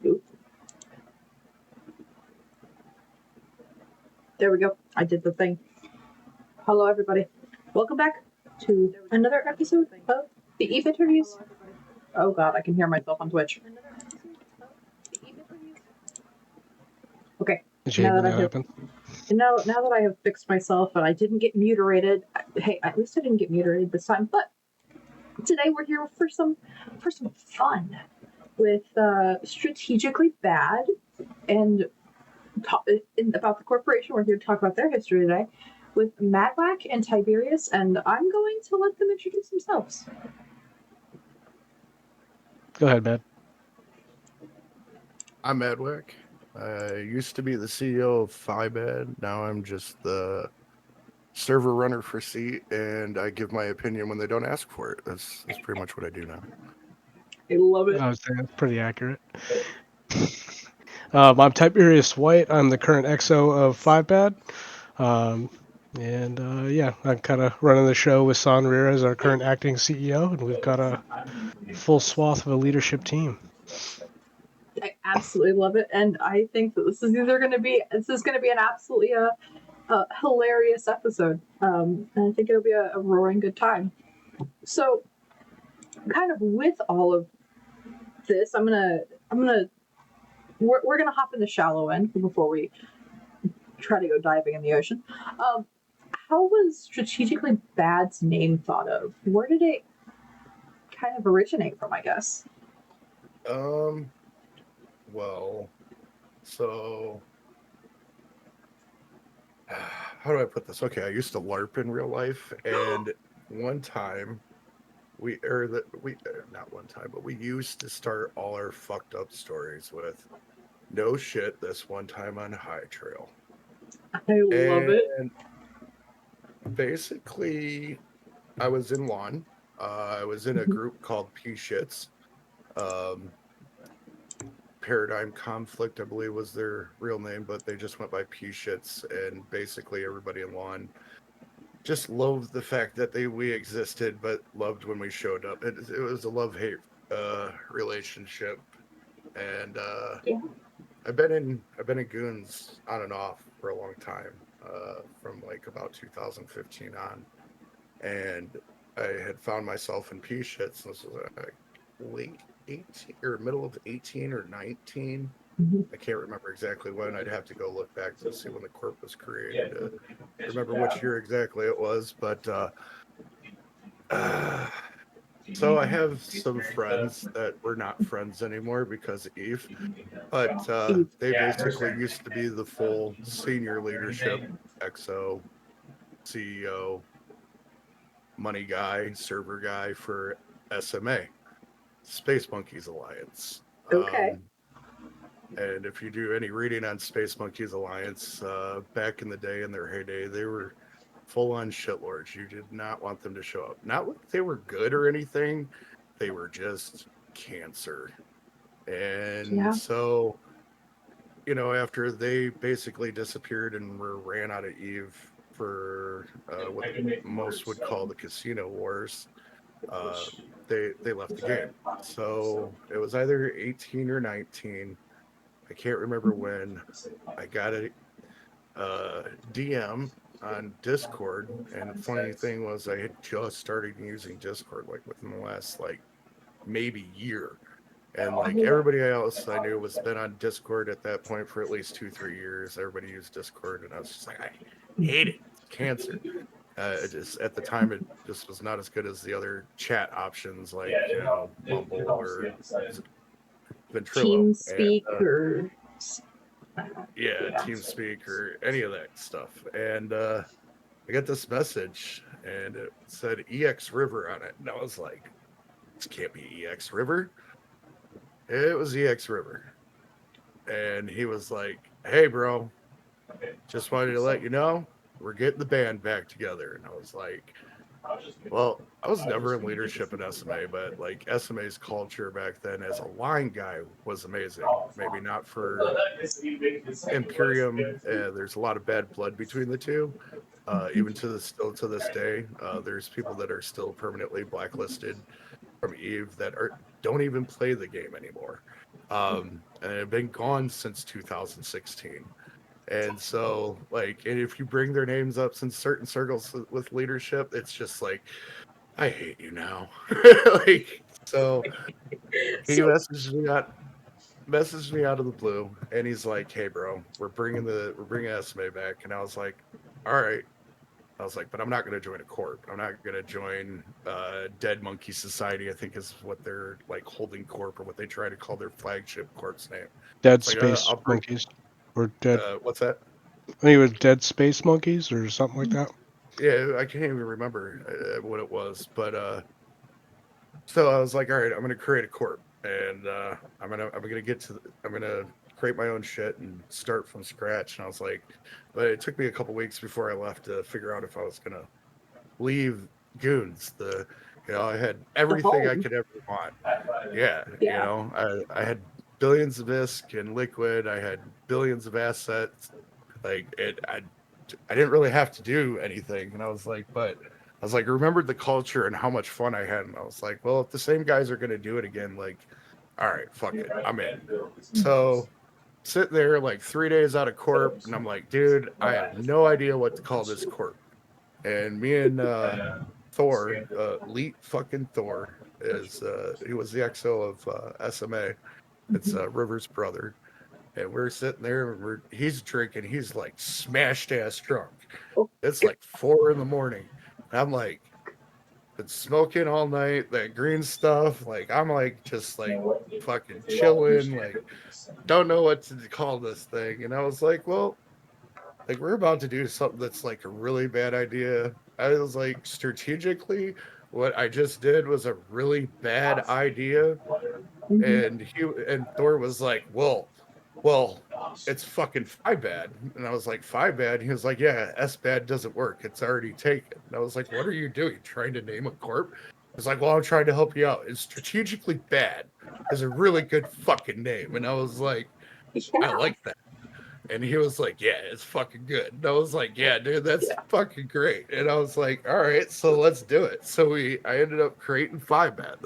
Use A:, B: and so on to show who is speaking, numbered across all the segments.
A: Oop. There we go. I did the thing. Hello, everybody. Welcome back to another episode of the Eve interviews. Oh God, I can hear myself on Twitch. Okay.
B: Now that
A: I have fixed myself and I didn't get mutilated. Hey, at least I didn't get mutilated this time. But today we're here for some fun with strategically bad and about the corporation. We're here to talk about their history today with Madwack and Tiberius, and I'm going to let them introduce themselves.
B: Go ahead, Matt.
C: I'm Madwack. I used to be the CEO of FIBAD. Now I'm just the server runner for Seat, and I give my opinion when they don't ask for it. That's pretty much what I do now.
A: I love it.
B: I would say that's pretty accurate. I'm Tiberius White. I'm the current XO of FiveBad. I'm kind of running the show with Sanrir as our current acting CEO, and we've got a full swath of a leadership team.
A: I absolutely love it, and I think that this is going to be an absolutely hilarious episode. And I think it'll be a roaring good time. So, kind of with all of this, we're gonna hop in the shallow end before we try to go diving in the ocean. How was strategically bad's name thought of? Where did it kind of originate from, I guess?
C: Well, so how do I put this? Okay, I used to LARP in real life, and one time not one time, but we used to start all our fucked up stories with no shit this one time on High Trail.
A: I love it.
C: Basically, I was in lawn. I was in a group called P Shits. Paradigm Conflict, I believe, was their real name, but they just went by P Shits, and basically everybody in lawn just loathed the fact that we existed, but loved when we showed up. It was a love-hate relationship, and
A: Yeah.
C: I've been in Goons on and off for a long time, from like about 2015 on, and I had found myself in P Shits. This was late 18 or middle of 18 or 19. I can't remember exactly when. I'd have to go look back to see when the corp was created to remember which year exactly it was. But so I have some friends that were not friends anymore because of Eve, but they basically used to be the full senior leadership, XO, CEO, money guy, server guy for SMA, Space Monkeys Alliance.
A: Okay.
C: And if you do any reading on Space Monkeys Alliance, back in the day, in their heyday, they were full-on shitlords. You did not want them to show up. Not like they were good or anything. They were just cancer. And so, after they basically disappeared and were ran out of Eve for what most would call the casino wars, they left the game. So it was either 18 or 19. I can't remember when. I got a DM on Discord, and the funny thing was I had just started using Discord like within the last like maybe year, and like everybody else I knew was been on Discord at that point for at least 2-3 years. Everybody used Discord, and I was just like, I hate it. It's cancer. It just at the time it just was not as good as the other chat options like Mumble or Ventrilo.
A: TeamSpeak or
C: TeamSpeak or any of that stuff. And I got this message, and it said EX River on it, and I was like, "This can't be EX River." It was EX River, and he was like, "Hey, bro, just wanted to let you know we're getting the band back together." And I was like, well, I was never in leadership in SMA, but like SMA's culture back then as a line guy was amazing. Maybe not for Imperium. There's a lot of bad blood between the two. Even still to this day, there's people that are still permanently blacklisted from Eve that don't even play the game anymore. And it had been gone since 2016. And so, like, and if you bring their names up in certain circles with leadership, it's just like, I hate you now. Like, so he
A: So
C: messaged me out of the blue, and he's like, "Hey, bro, we're bringing SMA back." And I was like, "All right." I was like, "But I'm not going to join a corp. I'm not going to join Dead Monkey Society. I think is what they're like holding corp or what they try to call their flagship corp's name."
B: Dead
C: It's like,
B: space
C: I'll bring.
B: monkeys, or dead.
C: What's that?
B: I think it was dead space monkeys or something like that.
C: Yeah, I can't even remember what it was, but so I was like, all right, I'm gonna create a corp, and I'm gonna create my own shit and start from scratch. And I was like, but it took me a couple weeks before I left to figure out if I was gonna leave Goons. I had
A: the
C: everything I
A: home.
C: could ever want. Yeah,
A: Yeah.
C: I had billions of ISK and liquid. I had billions of assets. Like I didn't really have to do anything. And I was like, I remembered the culture and how much fun I had. And I was like, well, if the same guys are going to do it again, like, all right, fuck it. I'm in. So sitting there like 3 days out of corp. And I'm like, dude, I have no idea what to call this corp. And me and Thor, Leet fucking Thor, he was the XO of SMA. It's River's brother. And we're sitting there and he's drinking. He's like smashed ass drunk.
A: Oh,
C: It's like 4 a.m. And I'm like, been smoking all night, that green stuff. Like, I'm like, just like fucking chilling. Like, don't know what to call this thing. And I was like, well, like, we're about to do something that's like a really bad idea. I was like, strategically, what I just did was a really bad idea.
A: mhm.
C: And Thor was like, well, it's fucking bad. And I was like, bad. He was like, yeah, S bad doesn't work. It's already taken. And I was like, what are you doing? Trying to name a corp? He's like, well, I'm trying to help you out. It's strategically bad is a really good fucking name. And I was like, I
A: Yeah.
C: like that. And he was like, yeah, it's fucking good. And I was like, yeah, dude, that's
A: Yeah.
C: fucking great. And I was like, all right, so let's do it. So I ended up creating 5-Bat.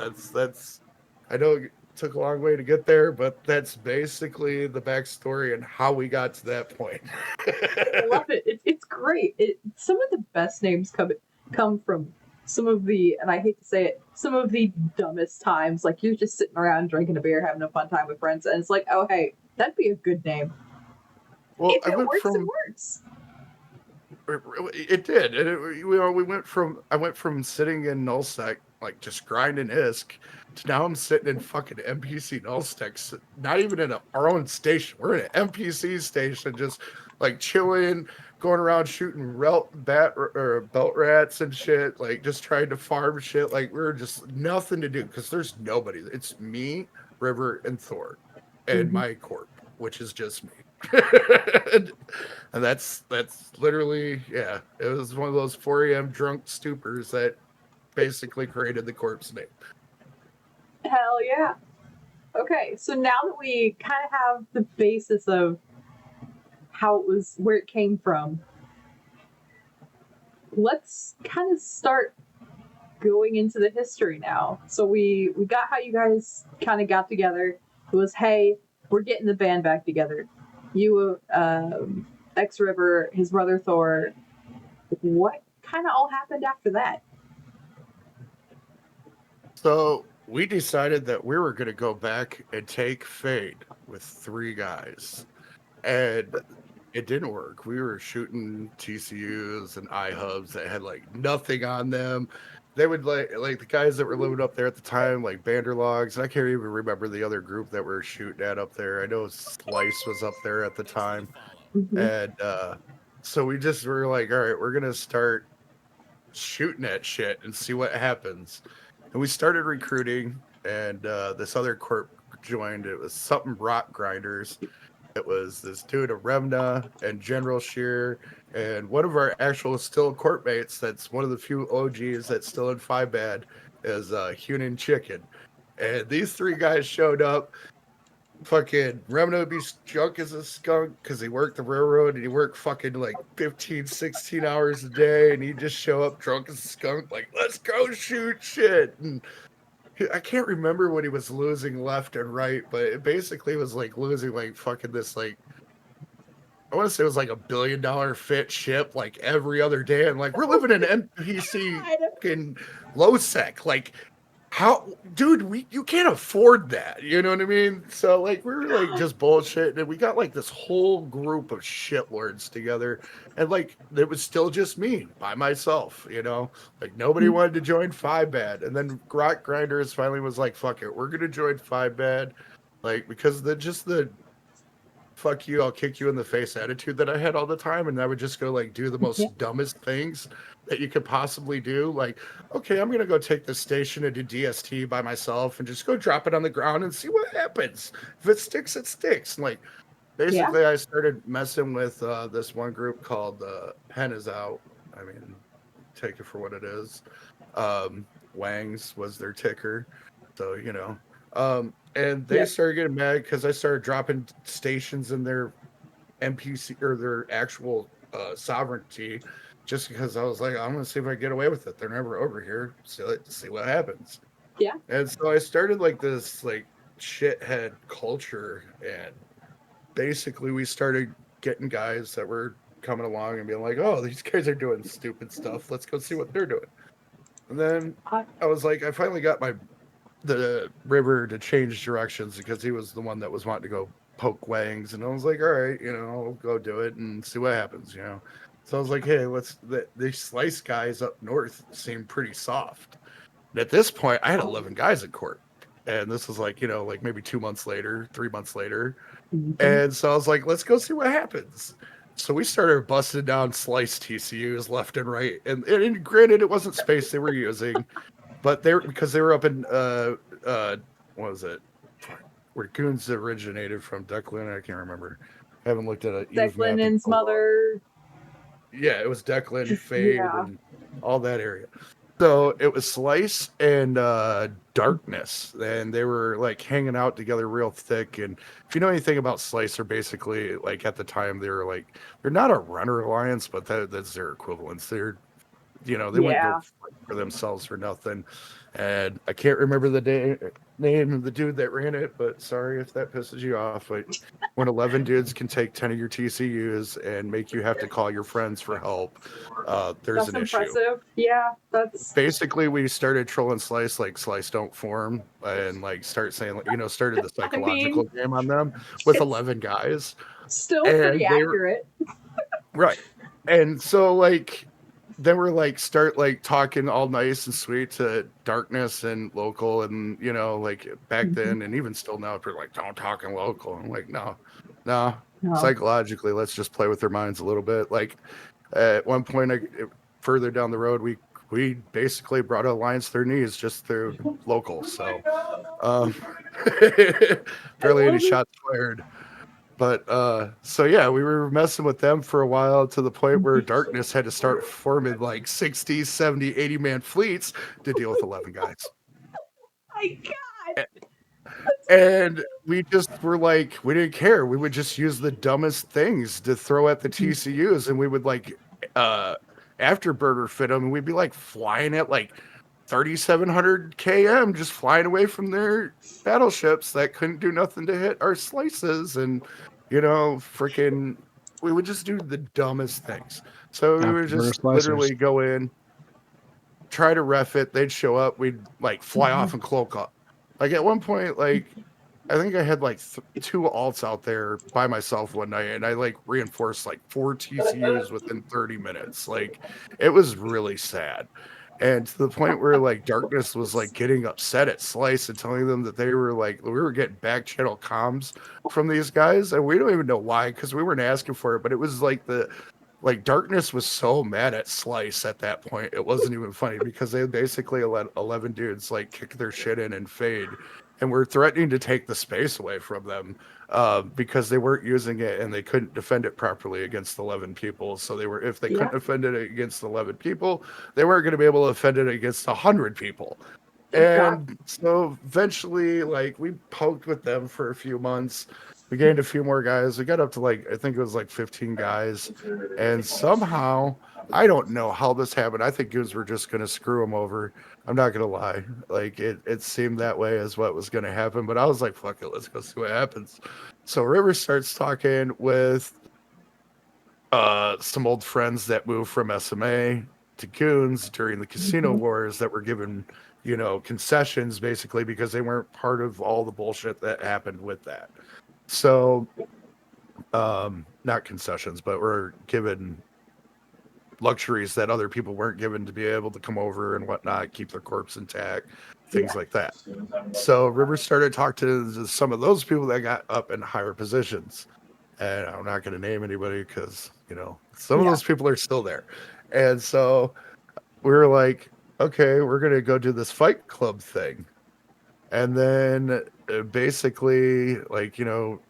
C: I know it took a long way to get there, but that's basically the backstory and how we got to that point.
A: I love it. It's great. Some of the best names come from some of the, and I hate to say it, some of the dumbest times. Like you're just sitting around drinking a beer, having a fun time with friends, and it's like, oh hey, that'd be a good name.
C: Well,
A: If it works, it works.
C: it did. And I went from sitting in nullsec, like just grinding ISK, to now I'm sitting in fucking NPC nullsec, not even in our own station. We're in an NPC station, just like chilling, going around shooting belt rats and shit, like just trying to farm shit. Like we're just nothing to do because there's nobody. It's me, River, and Thor, and
A: Mhm.
C: my corp, which is just me. And that's literally, yeah, it was one of those 4 a.m. drunk stupors that basically created the corpse name.
A: Hell yeah. Okay, so now that we kind of have the basis of how it was, where it came from, let's kind of start going into the history now. So we got how you guys kind of got together. It was, hey, we're getting the band back together. You, X River, his brother Thor. What kind of all happened after that?
C: So we decided that we were going to go back and take Fade with 3 guys. And it didn't work. We were shooting TCUs and iHubs that had like nothing on them. They would like the guys that were living up there at the time, like Banderlogs. I can't even remember the other group that we were shooting at up there. I know Slice was up there at the time.
A: Mm-hmm.
C: And so we just were like, all right, we're gonna start shooting at shit and see what happens. And we started recruiting, and this other corp joined. It was something Rock Grinders. It was this dude, a Remna, and General Shear, and one of our actual still court mates that's one of the few OGs that's still in 5-Bad is Hunan Chicken. And these 3 guys showed up. Fucking Remna would be drunk as a skunk because he worked the railroad and he worked fucking like 15, 16 hours a day. And he'd just show up drunk as a skunk, like, let's go shoot shit. And I can't remember what he was losing left and right, but it basically was like losing like fucking this like I want to say it was like $1 billion fit ship like every other day, and like we're living in NPC
A: God.
C: fucking low sec. Like how, dude, you can't afford that. You know what I mean? So like we were like just bullshit, and we got like this whole group of shitlords together, and like it was still just me by myself. You know, like nobody wanted to join Five Bad, and then Rock Grinders finally was like, "Fuck it, we're gonna join Five Bad," like because the fuck you, I'll kick you in the face attitude that I had all the time. And I would just go like do the
A: Yeah.
C: most dumbest things that you could possibly do. Like, okay, I'm gonna go take this station and do DST by myself and just go drop it on the ground and see what happens. If it sticks, it sticks. And like basically I started messing with this one group called Pen is Out. I mean, take it for what it is. Wangs was their ticker. So, you know. And they
A: Yep.
C: started getting mad because I started dropping stations in their NPC or their actual sovereignty, just because I was like, I'm gonna see if I get away with it. They're never over here, so let's see what happens.
A: Yeah.
C: And so I started like this like shithead culture, and basically we started getting guys that were coming along and being like, oh, these guys are doing stupid stuff. Let's go see what they're doing. And then I was like, I finally got the river to change directions because he was the one that was wanting to go poke Wangs, and I was like, all right, you know, I'll go do it and see what happens, you know. So I was like, hey, these slice guys up north seem pretty soft. And at this point, I had 11 guys in court, and this was like, you know, like maybe 2 months later, 3 months later, and so I was like, let's go see what happens. So we started busting down slice TCUs left and right, and granted, it wasn't space they were using. But because they were up in what was it? Where Goons originated from, Declan. I can't remember. I haven't looked at a Eve map.
A: Declan's mother.
C: Yeah, it was Declan, Fade,
A: Yeah.
C: and all that area. So it was Slice and Darkness, and they were like hanging out together real thick. And if you know anything about Slice, they're basically like at the time they're not a runner alliance, but that's their equivalents. They're, you know, they wouldn't go fight for themselves for nothing. And I can't remember the name of the dude that ran it, but sorry if that pisses you off. But when 11 dudes can take 10 of your TCUs and make you have to call your friends for help, there's an issue.
A: That's impressive. Yeah, that's
C: Basically, we started trolling Slice like Slice don't form, and like start saying, like, you know, started the psychological game on them with 11 guys.
A: still
C: And
A: pretty
C: they were-
A: accurate.
C: Right. And so like then we're like start like talking all nice and sweet to Darkness and Local, and you know, like back then and even still now, we're like, don't talk in Local. I'm like, no. Psychologically, let's just play with their minds a little bit. Like at one point, further down the road, we basically brought alliance to their knees just through Local. So barely any shots fired. But so yeah, we were messing with them for a while to the point where Darkness had to start forming like 60, 70, 80 man fleets to deal with 11 guys.
A: My God.
C: And we just were like, we didn't care. We would just use the dumbest things to throw at the TCUs, and we would like afterburner fit them, and we'd be like flying at like 3,700 km, just flying away from their battleships that couldn't do nothing to hit our slices. And you know, freaking, we would just do the dumbest things. So we would just literally go in, try to ref it. They'd show up. We'd like fly off and cloak up. Like at one point, like I think I had like 2 alts out there by myself one night, and I like reinforced like 4 TCUs within 30 minutes. Like it was really sad. And to the point where like Darkness was like getting upset at Slice and telling them that they were like, we were getting back channel comms from these guys, and we don't even know why, because we weren't asking for it. But it was like Darkness was so mad at Slice at that point, it wasn't even funny, because they basically let 11 dudes like kick their shit in and fade, and were threatening to take the space away from them because they weren't using it and they couldn't defend it properly against 11 people. So if they couldn't defend it against 11 people, they weren't going to be able to defend it against 100 people. And so eventually, like, we poked with them for a few months. We gained a few more guys. We got up to like, I think it was like 15 guys. And somehow I don't know how this happened. I think goons were just going to screw him over. I'm not going to lie. Like, it seemed that way as what was going to happen. But I was like, fuck it, let's go see what happens. So River starts talking with some old friends that moved from SMA to goons during the casino wars that were given, concessions basically because they weren't part of all the bullshit that happened with that. So, not concessions, but were given luxuries that other people weren't given to be able to come over and whatnot, keep their corpse intact, things like that. So River started talking to some of those people that got up in higher positions. And I'm not going to name anybody because, some of those people are still there. And so we were like, okay, we're going to go do this fight club thing. And then basically,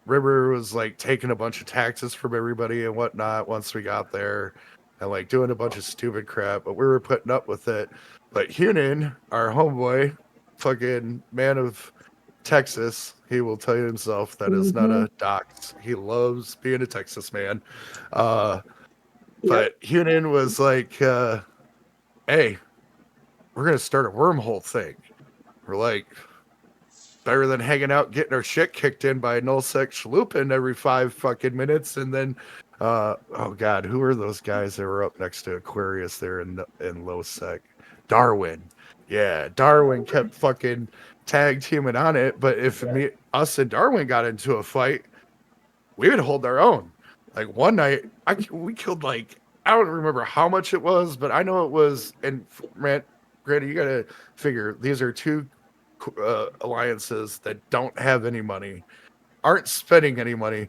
C: River was like taking a bunch of taxes from everybody and whatnot once we got there and like doing a bunch of stupid crap, but we were putting up with it. But Hunan, our homeboy, fucking man of Texas, he will tell you himself that is not a dox. He loves being a Texas man. But Hunan was like, hey, we're going to start a wormhole thing. We're like, better than hanging out getting our shit kicked in by nullsec Schlupin every 5 fucking minutes. And then, oh God, who are those guys that were up next to Aquarius there in low sec? Darwin. Yeah, Darwin kept fucking tag teaming on it. But if us and Darwin got into a fight, we would hold our own. Like one night, we killed like, I don't remember how much it was, but I know it was. And granted, you gotta figure these are two alliances that don't have any money, aren't spending any money,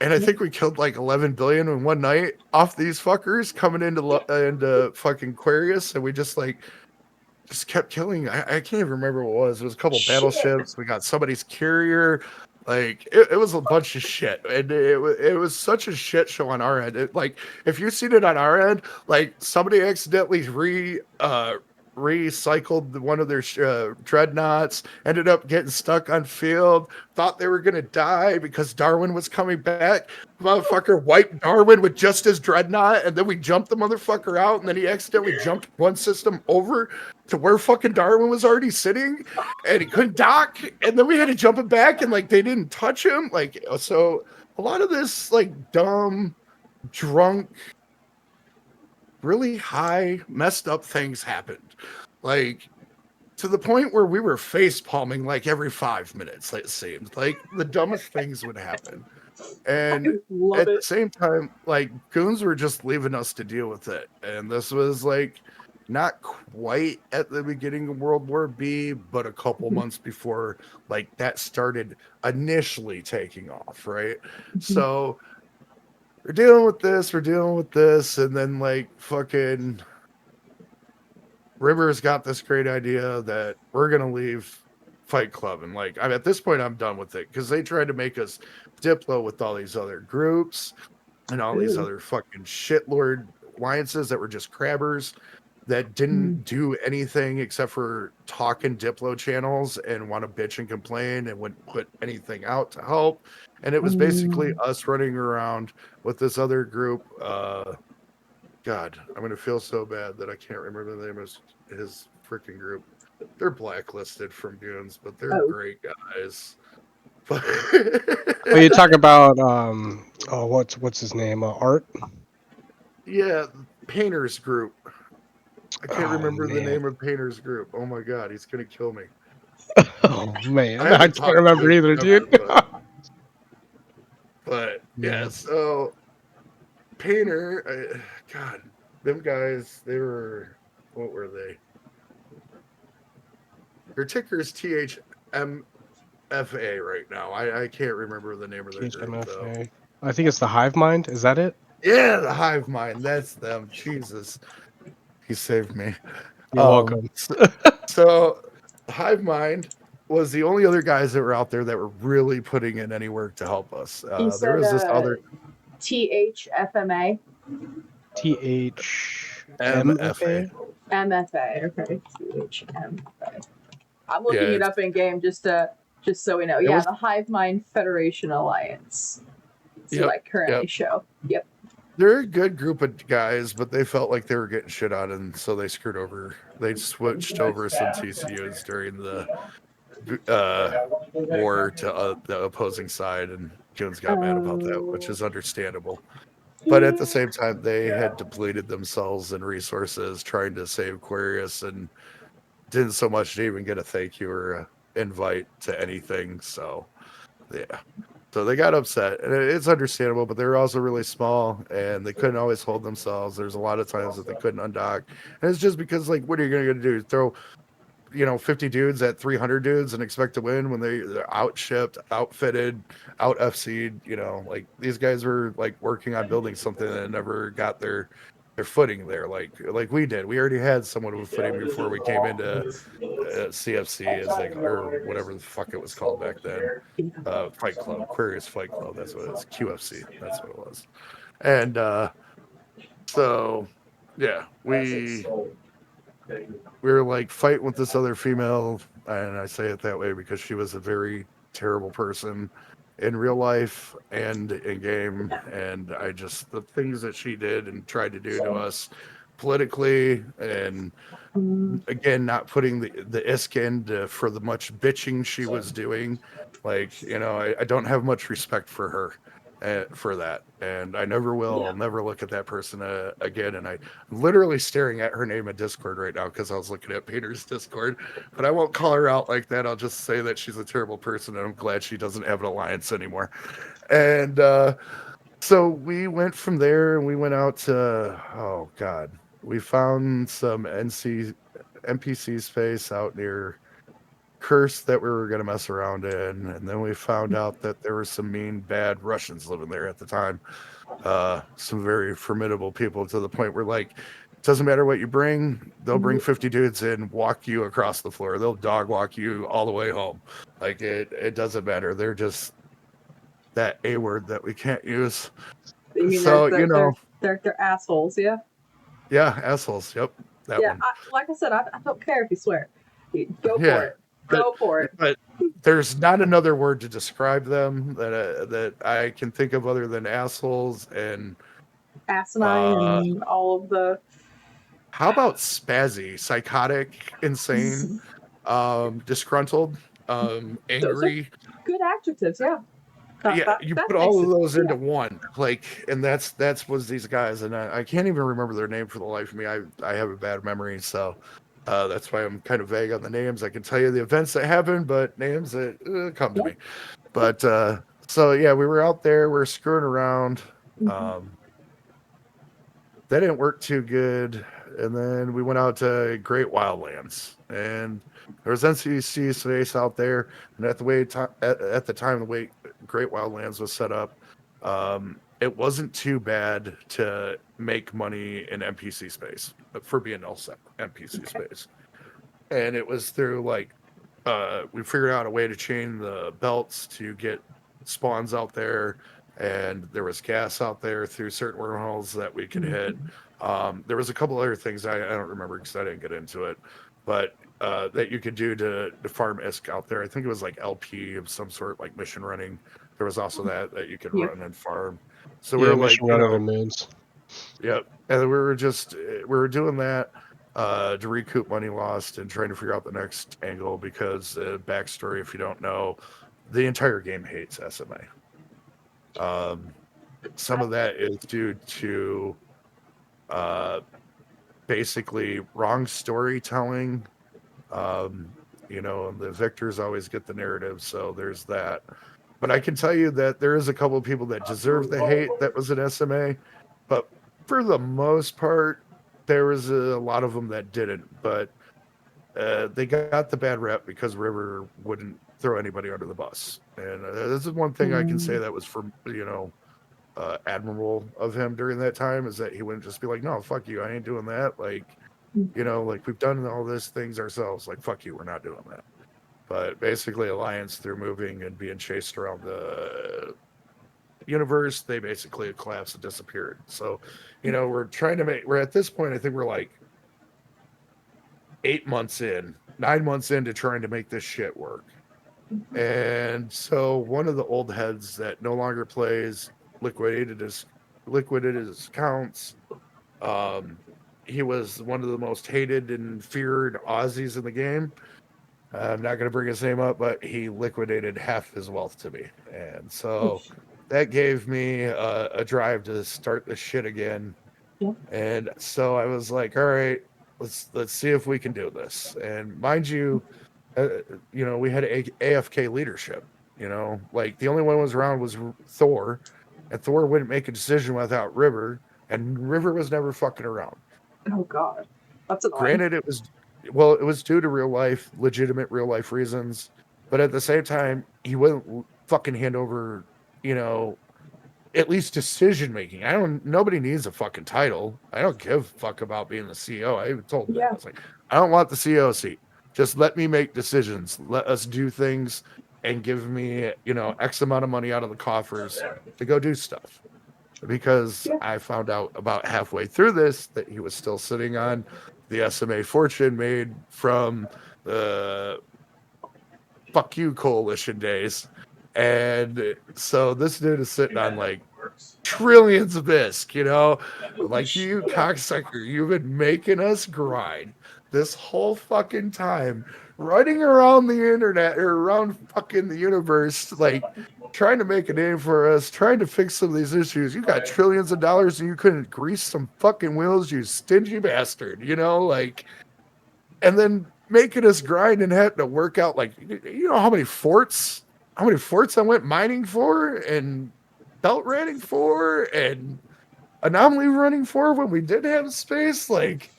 C: and I think we killed like 11 billion in one night off these fuckers coming into fucking Aquarius, and we just kept killing. I can't even remember what it was. It was a couple battleships. We got somebody's carrier. Like it was a bunch of shit, and it was such a shit show on our end. Like if you've seen it on our end, like somebody accidentally recycled one of their dreadnoughts, ended up getting stuck on field, thought they were gonna die because Darwin was coming back. Motherfucker wiped Darwin with just his dreadnought, and then we jumped the motherfucker out, and then he accidentally jumped one system over to where fucking Darwin was already sitting, and he couldn't dock, and then we had to jump him back, and like they didn't touch him. Like, so a lot of this like dumb, drunk, really high, messed up things happened. Like to the point where we were face palming like every 5 minutes, it seemed. Like the dumbest things would happen. And at the same time, like goons were just leaving us to deal with it. And this was like not quite at the beginning of World War B, but a couple months before like that started initially taking off, right? So we're dealing with this, and then like fucking River's got this great idea that we're gonna leave Fight Club, and like at this point I'm done with it because they tried to make us Diplo with all these other groups and all these other fucking shitlord alliances that were just crabbers that didn't do anything except for talking Diplo channels and want to bitch and complain and wouldn't put anything out to help. And it was basically us running around with this other group. God, I'm going to feel so bad that I can't remember the name of his freaking group. They're blacklisted from Goons, but they're great guys.
B: Well, you talk about what's his name? Art?
C: Yeah, Painter's group. I can't remember the name of Painter's group. Oh my God, he's gonna kill me.
B: Oh man, I can't remember either, dude.
C: But yeah, so Painter, God, them guys, what were they? Their ticker is THMFA right now. I can't remember the name of their group though.
B: I think it's the Hive Mind. Is that it?
C: Yeah, the Hive Mind. That's them. Jesus, he saved me.
B: You're welcome.
C: So the Hive Mind was the only other guys that were out there that were really putting in any work to help us. There was this other
A: THFMA.
B: THMFA.
A: MFA. Okay. THMFA. I'm looking it up in game just so we know. The Hive Mind Federation Alliance. That's what I currently show. Yep.
C: They're a good group of guys, but they felt like they were getting shit on, and so they screwed over. They switched over some TCUs during the war to the opposing side, and Jones got mad about that, which is understandable. But at the same time, they had depleted themselves in resources trying to save Aquarius and didn't so much even get a thank you or a invite to anything. So, yeah. So they got upset, and it's understandable, but they were also really small, and they couldn't always hold themselves. There's a lot of times that they couldn't undock, and it's just because, like, what are you going to do? Throw 50 dudes at 300 dudes and expect to win when they're outshipped, outfitted, out FC'd, like these guys were like working on building something that never got their footing there like we did. We already had someone with footing before we came into CFC as they or whatever the fuck it was called back then. Fight Club, Aquarius Fight Club, that's what it is. QFC, that's what it was. And so yeah, we were like fighting with this other female, and I say it that way because she was a very terrible person in real life and in game, and I just the things that she did and tried to do to us politically, and again not putting the isk in for the much bitching she was doing. Like, I don't have much respect for her for that, and I never will. I'll never look at that person again. And I'm literally staring at her name in Discord right now because I was looking at Peter's Discord, but I won't call her out like that. I'll just say that she's a terrible person, and I'm glad she doesn't have an alliance anymore. And so we went from there, and we went out to, oh god, we found some NPC space out near Curse that we were going to mess around in, and then we found out that there were some mean, bad Russians living there at the time. Some very formidable people, to the point where, like, it doesn't matter what you bring, they'll bring 50 dudes in, walk you across the floor. They'll dog walk you all the way home. Like, it doesn't matter. They're just that A word that we can't use.
A: You mean
C: So,
A: they're assholes, yeah?
C: yeah, assholes. Yep, that
A: Yeah,
C: one.
A: like I said, I don't care if you swear. Go for
C: Yeah.
A: it. Go for it.
C: But there's not another word to describe them that I can think of other than assholes and
A: Asinine and all of the.
C: how about spazzy, psychotic, insane, disgruntled,
A: Those are
C: angry.
A: good adjectives, yeah.
C: Yeah, you
A: That
C: put
A: makes
C: all of
A: it,
C: those into one, like, and that's was these guys, and I can't even remember their name for the life of me. I have a bad memory, so that's why I'm kind of vague on the names. I can tell you the events that happened, but names that come to me. But so yeah, we were out there, we are screwing around. That didn't work too good, and then we went out to Great Wildlands, and there was NCC space out there, and at the time the way Great Wildlands was set up, it wasn't too bad to make money in NPC space for being LSEC NPC space, and it was through like we figured out a way to chain the belts to get spawns out there, and there was gas out there through certain wormholes that we could hit. There was a couple other things I don't remember because I didn't get into it, but that you could do to farm ISK out there. I think it was like LP of some sort, like mission running. There was also that you could run and farm. So we
B: Yeah,
C: were like,
B: mission running and moons.
C: yep. And we were doing that to recoup money lost and trying to figure out the next angle because backstory, if you don't know, the entire game hates SMA. Some of that is due to uh, basically wrong storytelling. The victors always get the narrative, so there's that. But I can tell you that there is a couple of people that deserve the hate that was an SMA, but for the most part, there was a lot of them that didn't. But they got the bad rep because River wouldn't throw anybody under the bus, and this is one thing I can say that was for admirable of him during that time, is that he wouldn't just be like, no, fuck you, I ain't doing that. Like, like, we've done all these things ourselves. Like, fuck you, we're not doing that. But basically, Alliance, through moving and being chased around the universe, they basically collapsed and disappeared. So, we're at this point, I think we're like 9 months into trying to make this shit work. And so one of the old heads that no longer plays liquidated his liquidated his accounts. He was one of the most hated and feared Aussies in the game. I'm not going to bring his name up, but he liquidated half his wealth to me. And so that gave me a drive to start the shit again.
A: Yeah.
C: And so I was like, all right, let's see if we can do this. And mind you, we had AFK leadership. Like the only one who was around was Thor, and Thor wouldn't make a decision without River, and River was never fucking around.
A: Oh God, that's annoying.
C: Granted, it was due to legitimate real life reasons, but at the same time, he wouldn't fucking hand over, at least decision making. Nobody needs a fucking title. I don't give a fuck about being the CEO. I even told him that. I was like, I don't want the CEO seat. Just let me make decisions. Let us do things and give me, X amount of money out of the coffers to go do stuff. Because I found out about halfway through this that he was still sitting on the SMA fortune made from the fuck you coalition days. And so this dude is sitting on like trillions of BISC, like you cocksucker, you've been making us grind this whole fucking time, running around the internet or around fucking the universe, like trying to make a name for us, trying to fix some of these issues. You got trillions of dollars and you couldn't grease some fucking wheels, you stingy bastard, and then making us grind and having to work out, like, how many forts I went mining for and belt raiding for and anomaly running for when we did have space. Like,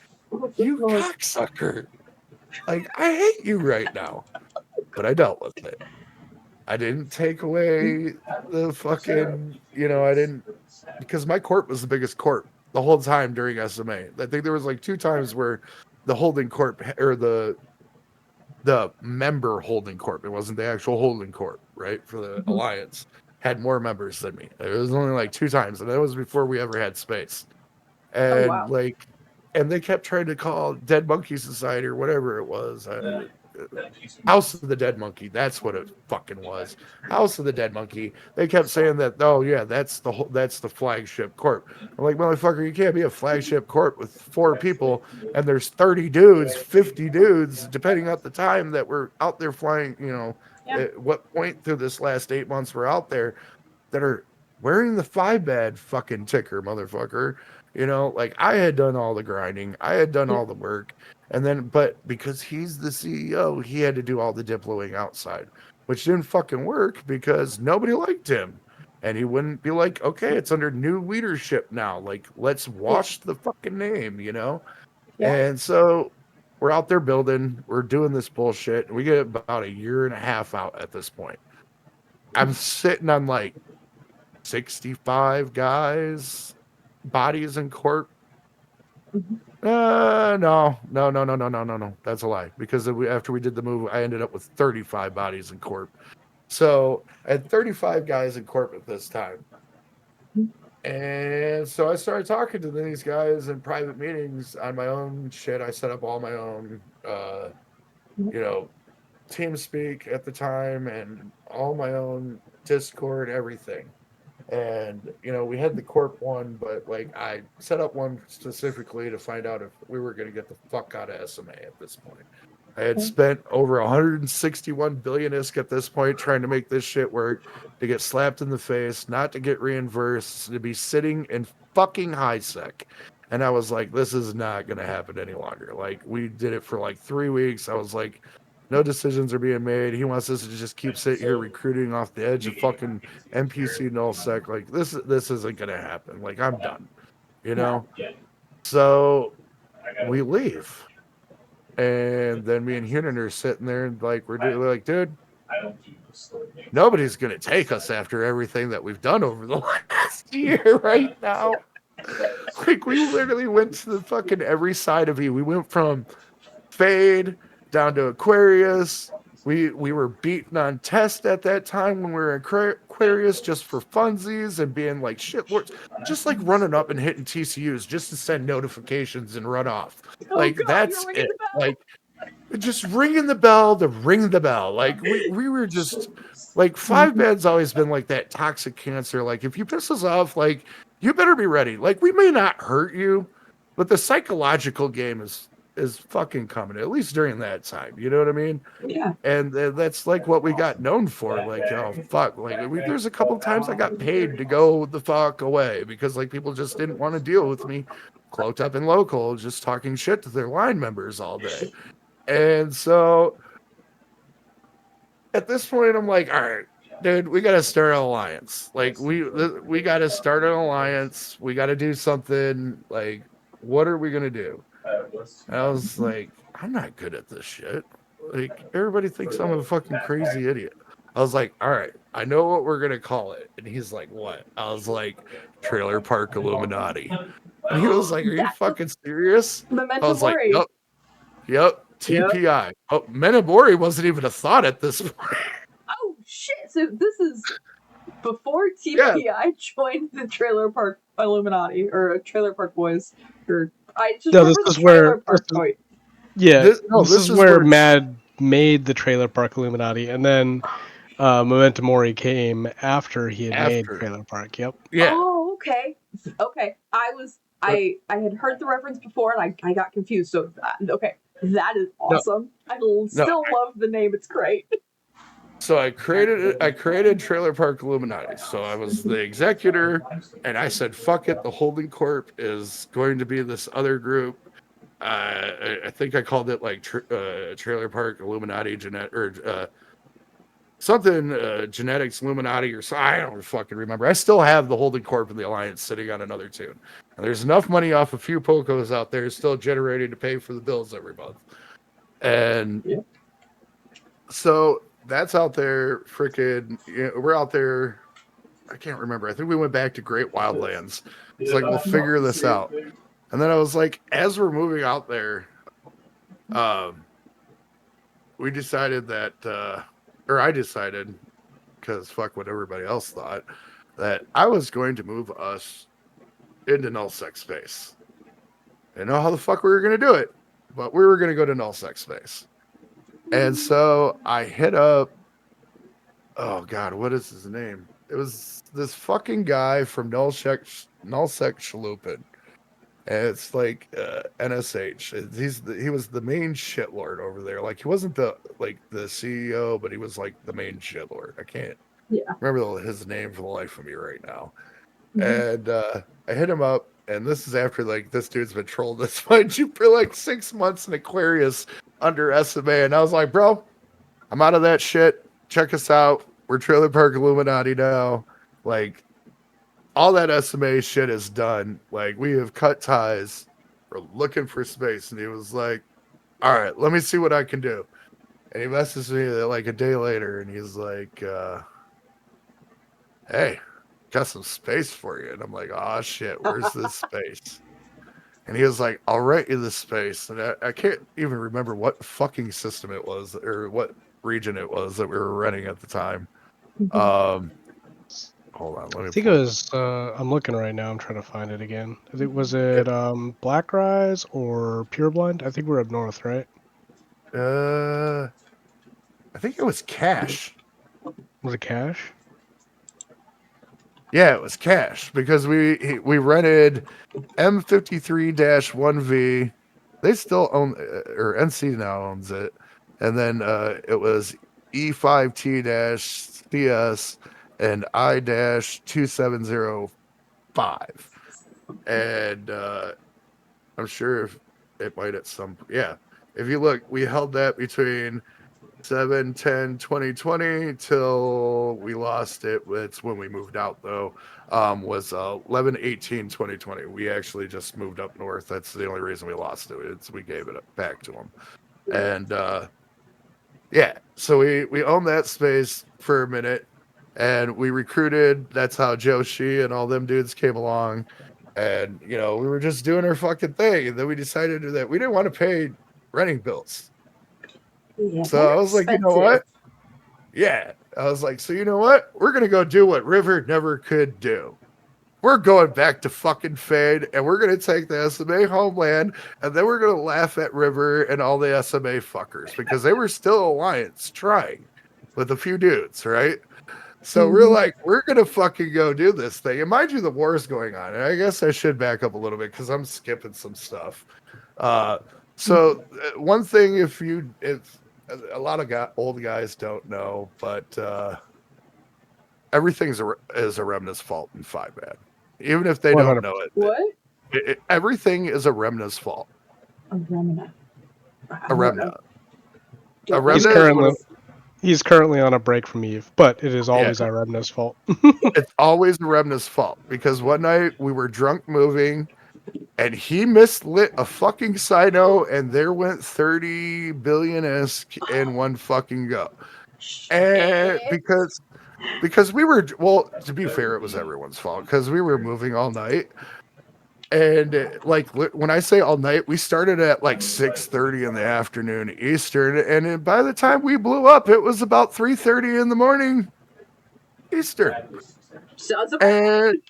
C: you cocksucker. Like, I hate you right now. But I dealt with it. I didn't take away the fucking, I didn't, because my corp was the biggest corp the whole time during SMA. I think there was like 2 times where the holding corp, or the member holding corp, it wasn't the actual holding corp, right, for the alliance, had more members than me. It was only like 2 times, and that was before we ever had space. And and they kept trying to call Dead Monkey Society or whatever it was. House of the Dead Monkey, that's what it fucking was. House of the Dead Monkey. They kept saying that, oh yeah, that's the flagship corp. I'm like, motherfucker, you can't be a flagship corp with 4 people and there's 30 dudes, 50 dudes, depending on the time that we're out there flying, at what point through this last 8 months we're out there, that are wearing the 5-bad fucking ticker, motherfucker. Like, I had done all the grinding, I had done all the work. And then, but because he's the CEO, he had to do all the diploing outside, which didn't fucking work because nobody liked him. And he wouldn't be like, okay, it's under new leadership now. Like, let's wash the fucking name, Yeah. And so we're out there building, we're doing this bullshit. We get about a year and a half out at this point. I'm sitting on like 65 guys, bodies in corp. No. That's a lie. Because after we did the move, I ended up with 35 bodies in corp. So I had 35 guys in corp at this time. And so I started talking to these guys in private meetings on my own shit. I set up all my own, TeamSpeak at the time and all my own Discord, everything. And, we had the corp one, but like I set up one specifically to find out if we were going to get the fuck out of SMA at this point. I had spent over 161 billion ISK at this point trying to make this shit work, to get slapped in the face, not to get reimbursed, to be sitting in fucking high sec. And I was like, this is not going to happen any longer. Like, we did it for like 3 weeks. I was like, no decisions are being made. He wants us to just keep sitting here recruiting off the edge of fucking NPC nullsec. Like, this isn't going to happen. Like, I'm done, So we leave. And then me and Hunan are sitting there and like, we're like, dude, nobody's going to take us after everything that we've done over the last year right now. Like, we literally went to the fucking every side of E. We went from Fade down to Aquarius. We were beaten on test at that time when we were in Aquarius just for funsies and being like shitlords, just like running up and hitting TCUs just to send notifications and run off. Like, God, that's it. Like, just ringing the bell to ring the bell. Like, we were just like, 5-bad's always been like that toxic cancer. Like, if you piss us off, like, you better be ready. Like, we may not hurt you, but the psychological game is fucking coming, at least during that time. You know what I mean?
A: Yeah.
C: And that's like what we got known for. Like, oh fuck, like there's a couple times I got paid to go the fuck away because like people just didn't want to deal with me cloaked up and local, just talking shit to their line members all day. And so at this point, I'm like, all right, dude, we got to start an alliance. Like, we got to start an alliance. We got to do something. Like, what are we gonna do? And I was like, I'm not good at this shit. Like, everybody thinks I'm a fucking crazy idiot. I was like, all right, I know what we're gonna call it. And he's like, what? I was like, Trailer Park Illuminati. And he was like, are you fucking serious? I
A: Memento
C: was like,
A: Mori.
C: yep, TPI. Oh, Menabori wasn't even a thought at this point.
A: Oh shit! So this is before TPI joined the Trailer Park Illuminati or Trailer Park Boys. Or I just
B: No,
A: remember
B: this
A: the
B: is where-
A: Trailer Park
B: this is-
A: Boy.
B: Yeah,
C: This
B: is
C: is
B: where
C: where-
B: Mad made the Trailer Park Illuminati, and then Memento Mori came after he had made
C: After.
B: Trailer Park. Yep.
C: Yeah.
A: Oh, okay. Okay. I had heard the reference before and I got confused. So okay, that is awesome. I still love the name. It's great.
C: So I created Trailer Park Illuminati. So I was the executor, and I said, "Fuck it, the Holding Corp is going to be this other group." I think I called it like Trailer Park Illuminati something Genetics Illuminati or so. I don't fucking remember. I still have the Holding Corp and the Alliance sitting on another tune. And there's enough money off a few Pocos out there still generating to pay for the bills every month. And so that's out there. Freaking, we're out there. I can't remember. I think we went back to Great Wildlands. It's like, we'll figure this out. And then I was like, as we're moving out there, we decided that, or I decided, because fuck what everybody else thought, that I was going to move us into nullsec space. I didn't know how the fuck we were going to do it, but we were going to go to nullsec space. And so I hit up, oh God, what is his name? It was this fucking guy from Nullsec Shalupin. And it's like NSH. He was the main shitlord over there. Like, he wasn't the CEO, but he was like the main shitlord. I can't remember his name for the life of me right now. Mm-hmm. And I hit him up, and this is after like this dude's been trolling this mind you for like 6 months in Aquarius under SMA, and I was like, bro, I'm out of that shit. Check us out. We're Trailer Park Illuminati now. Like, all that SMA shit is done. Like, we have cut ties. We're looking for space. And he was like, all right, let me see what I can do. And he messaged me like a day later, and he's like, hey, got some space for you. And I'm like, oh shit, where's this space? And he was like, I'll write you the space. And I can't even remember what fucking system it was or what region it was that we were renting at the time. Hold on, let me.
B: I think it was. I'm looking right now. I'm trying to find it again. Was it Black Rise or Pureblind? I think we're up north, right?
C: I think it was Cash.
B: Was it Cash?
C: Yeah, it was Cash because we rented M53-1V. They still own, or NC now owns it, and then it was E5T-CS. And I-2705. And I'm sure if it might at some, if you look, we held that between 7/10/2020 till we lost it. It's when we moved out though. Was 11/18/2020. We actually just moved up north. That's the only reason we lost it. We gave it back to them. And so we owned that space for a minute. And we recruited. That's how Joe Shee and all them dudes came along. And, we were just doing our fucking thing. And then we decided that we didn't want to pay renting bills. Yeah, so I was like, you know what? Yeah. I was like, so you know what? We're going to go do what River never could do. We're going back to fucking Fade, and we're going to take the SMA homeland, and then we're going to laugh at River and all the SMA fuckers because they were still Alliance trying with a few dudes, right? So we're like, we're gonna fucking go do this thing. And mind you, the war is going on. And I guess I should back up a little bit because I'm skipping some stuff. One thing, if a lot of old guys don't know, but everything is a remnant's fault in 5-man. Even if they don't know it.
A: What?
C: Everything is a remnant's fault.
A: A remnant.
C: A remnant.
A: A
C: remnant.
B: He's currently on a break from Eve, but it is always our Remna's fault.
C: It's always the Remna's fault because one night we were drunk moving and he mislit a fucking cyno and there went 30 billion-esque in one fucking go. And because we were, well, to be fair, it was everyone's fault because we were moving all night. And like when I say all night, we started at like 6:30 in the afternoon Eastern, and by the time we blew up, it was about 3:30 in the morning Eastern. And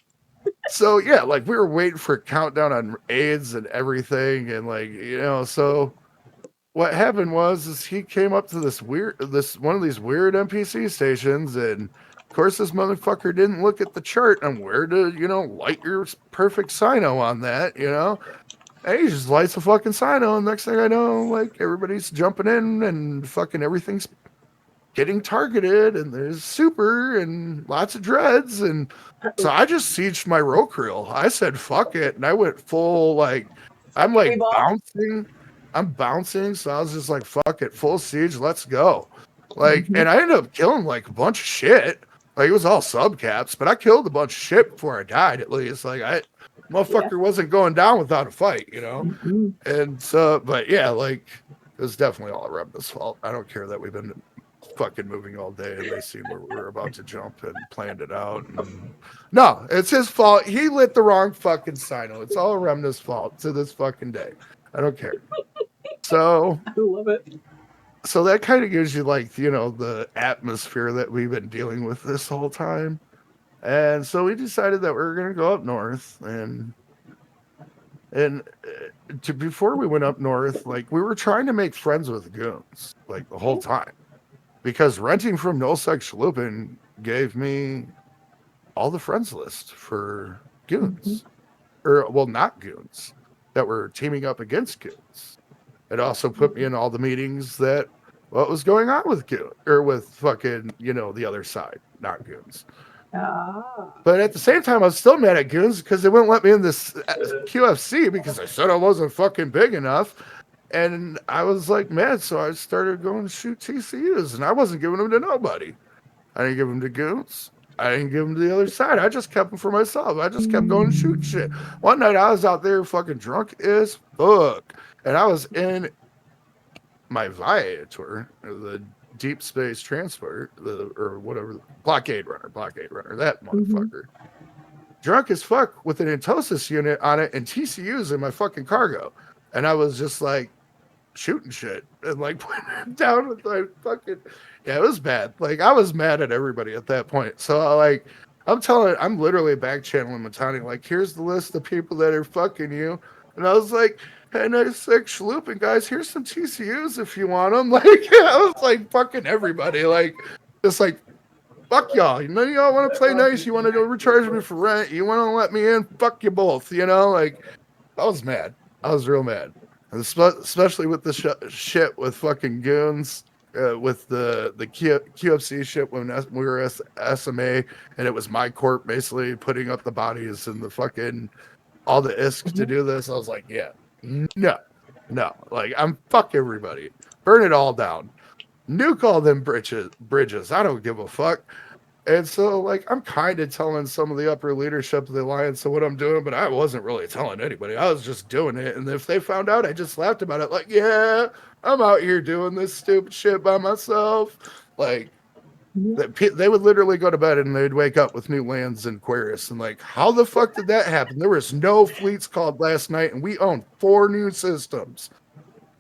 C: so yeah, like we were waiting for a countdown on AIDS and everything, and like so what happened is he came up to this one of these weird NPC stations, and of course this motherfucker didn't look at the chart on where to light your perfect cyno on that, and he just lights a fucking cyno, and next thing I know, like everybody's jumping in and fucking everything's getting targeted, and there's super and lots of dreads, and so I just sieged my roke reel. I said fuck it, and I went full like I'm like bouncing, so I was just like, fuck it, full siege, let's go. Like, and I ended up killing like a bunch of shit. Like, it was all subcaps, but I killed a bunch of shit before I died, at least. Like, motherfucker wasn't going down without a fight, And so, but yeah, like, it was definitely all Rebna's fault. I don't care that we've been fucking moving all day and they seen where we were about to jump and planned it out. And no, it's his fault. He lit the wrong fucking cyno. It's all Rebna's fault to this fucking day. I don't care. So
A: I love it.
C: So that kind of gives you like, the atmosphere that we've been dealing with this whole time. And so we decided that we were going to go up north and before we went up north, like we were trying to make friends with goons like the whole time because renting from Nullsec Schlupin gave me all the friends list for goons or well, not goons that were teaming up against goons. It also put me in all the meetings that what was going on with goon or with fucking, the other side, not goons. But at the same time, I was still mad at goons because they wouldn't let me in this QFC because I said I wasn't fucking big enough. And I was like mad, so I started going to shoot TCUs, and I wasn't giving them to nobody. I didn't give them to goons. I didn't give them to the other side. I just kept them for myself. I just kept going to shoot shit. One night I was out there fucking drunk as fuck. And I was in my Viator, the deep space transport, or whatever, blockade runner, that motherfucker. Drunk as fuck with an Entosis unit on it and TCUs in my fucking cargo. And I was just like shooting shit and like putting it down with my fucking, it was bad. Like I was mad at everybody at that point. So I'm literally back channeling Matani, like, here's the list of people that are fucking you. And I was like, hey, nice Schlupin, guys, here's some TCUs if you want them. Like, I was like, fucking everybody. Like, just like, fuck y'all. Y'all want to play nice. You want to go recharge me for rent. You want to let me in. Fuck you both. Like, I was mad. I was real mad. Especially with the shit with fucking goons. With the QFC shit when we were SMA. And it was my corp basically putting up the bodies and the fucking all the ISK to do this. I was like, yeah. No. Like, I'm fuck everybody. Burn it all down. Nuke all them bridges. I don't give a fuck. And so, like, I'm kind of telling some of the upper leadership of the Alliance of what I'm doing, but I wasn't really telling anybody. I was just doing it. And if they found out, I just laughed about it. Like, yeah, I'm out here doing this stupid shit by myself. Like, they would literally go to bed and they'd wake up with new lands in Aquarius. And like, how the fuck did that happen? There was no fleets called last night and we owned 4 new systems.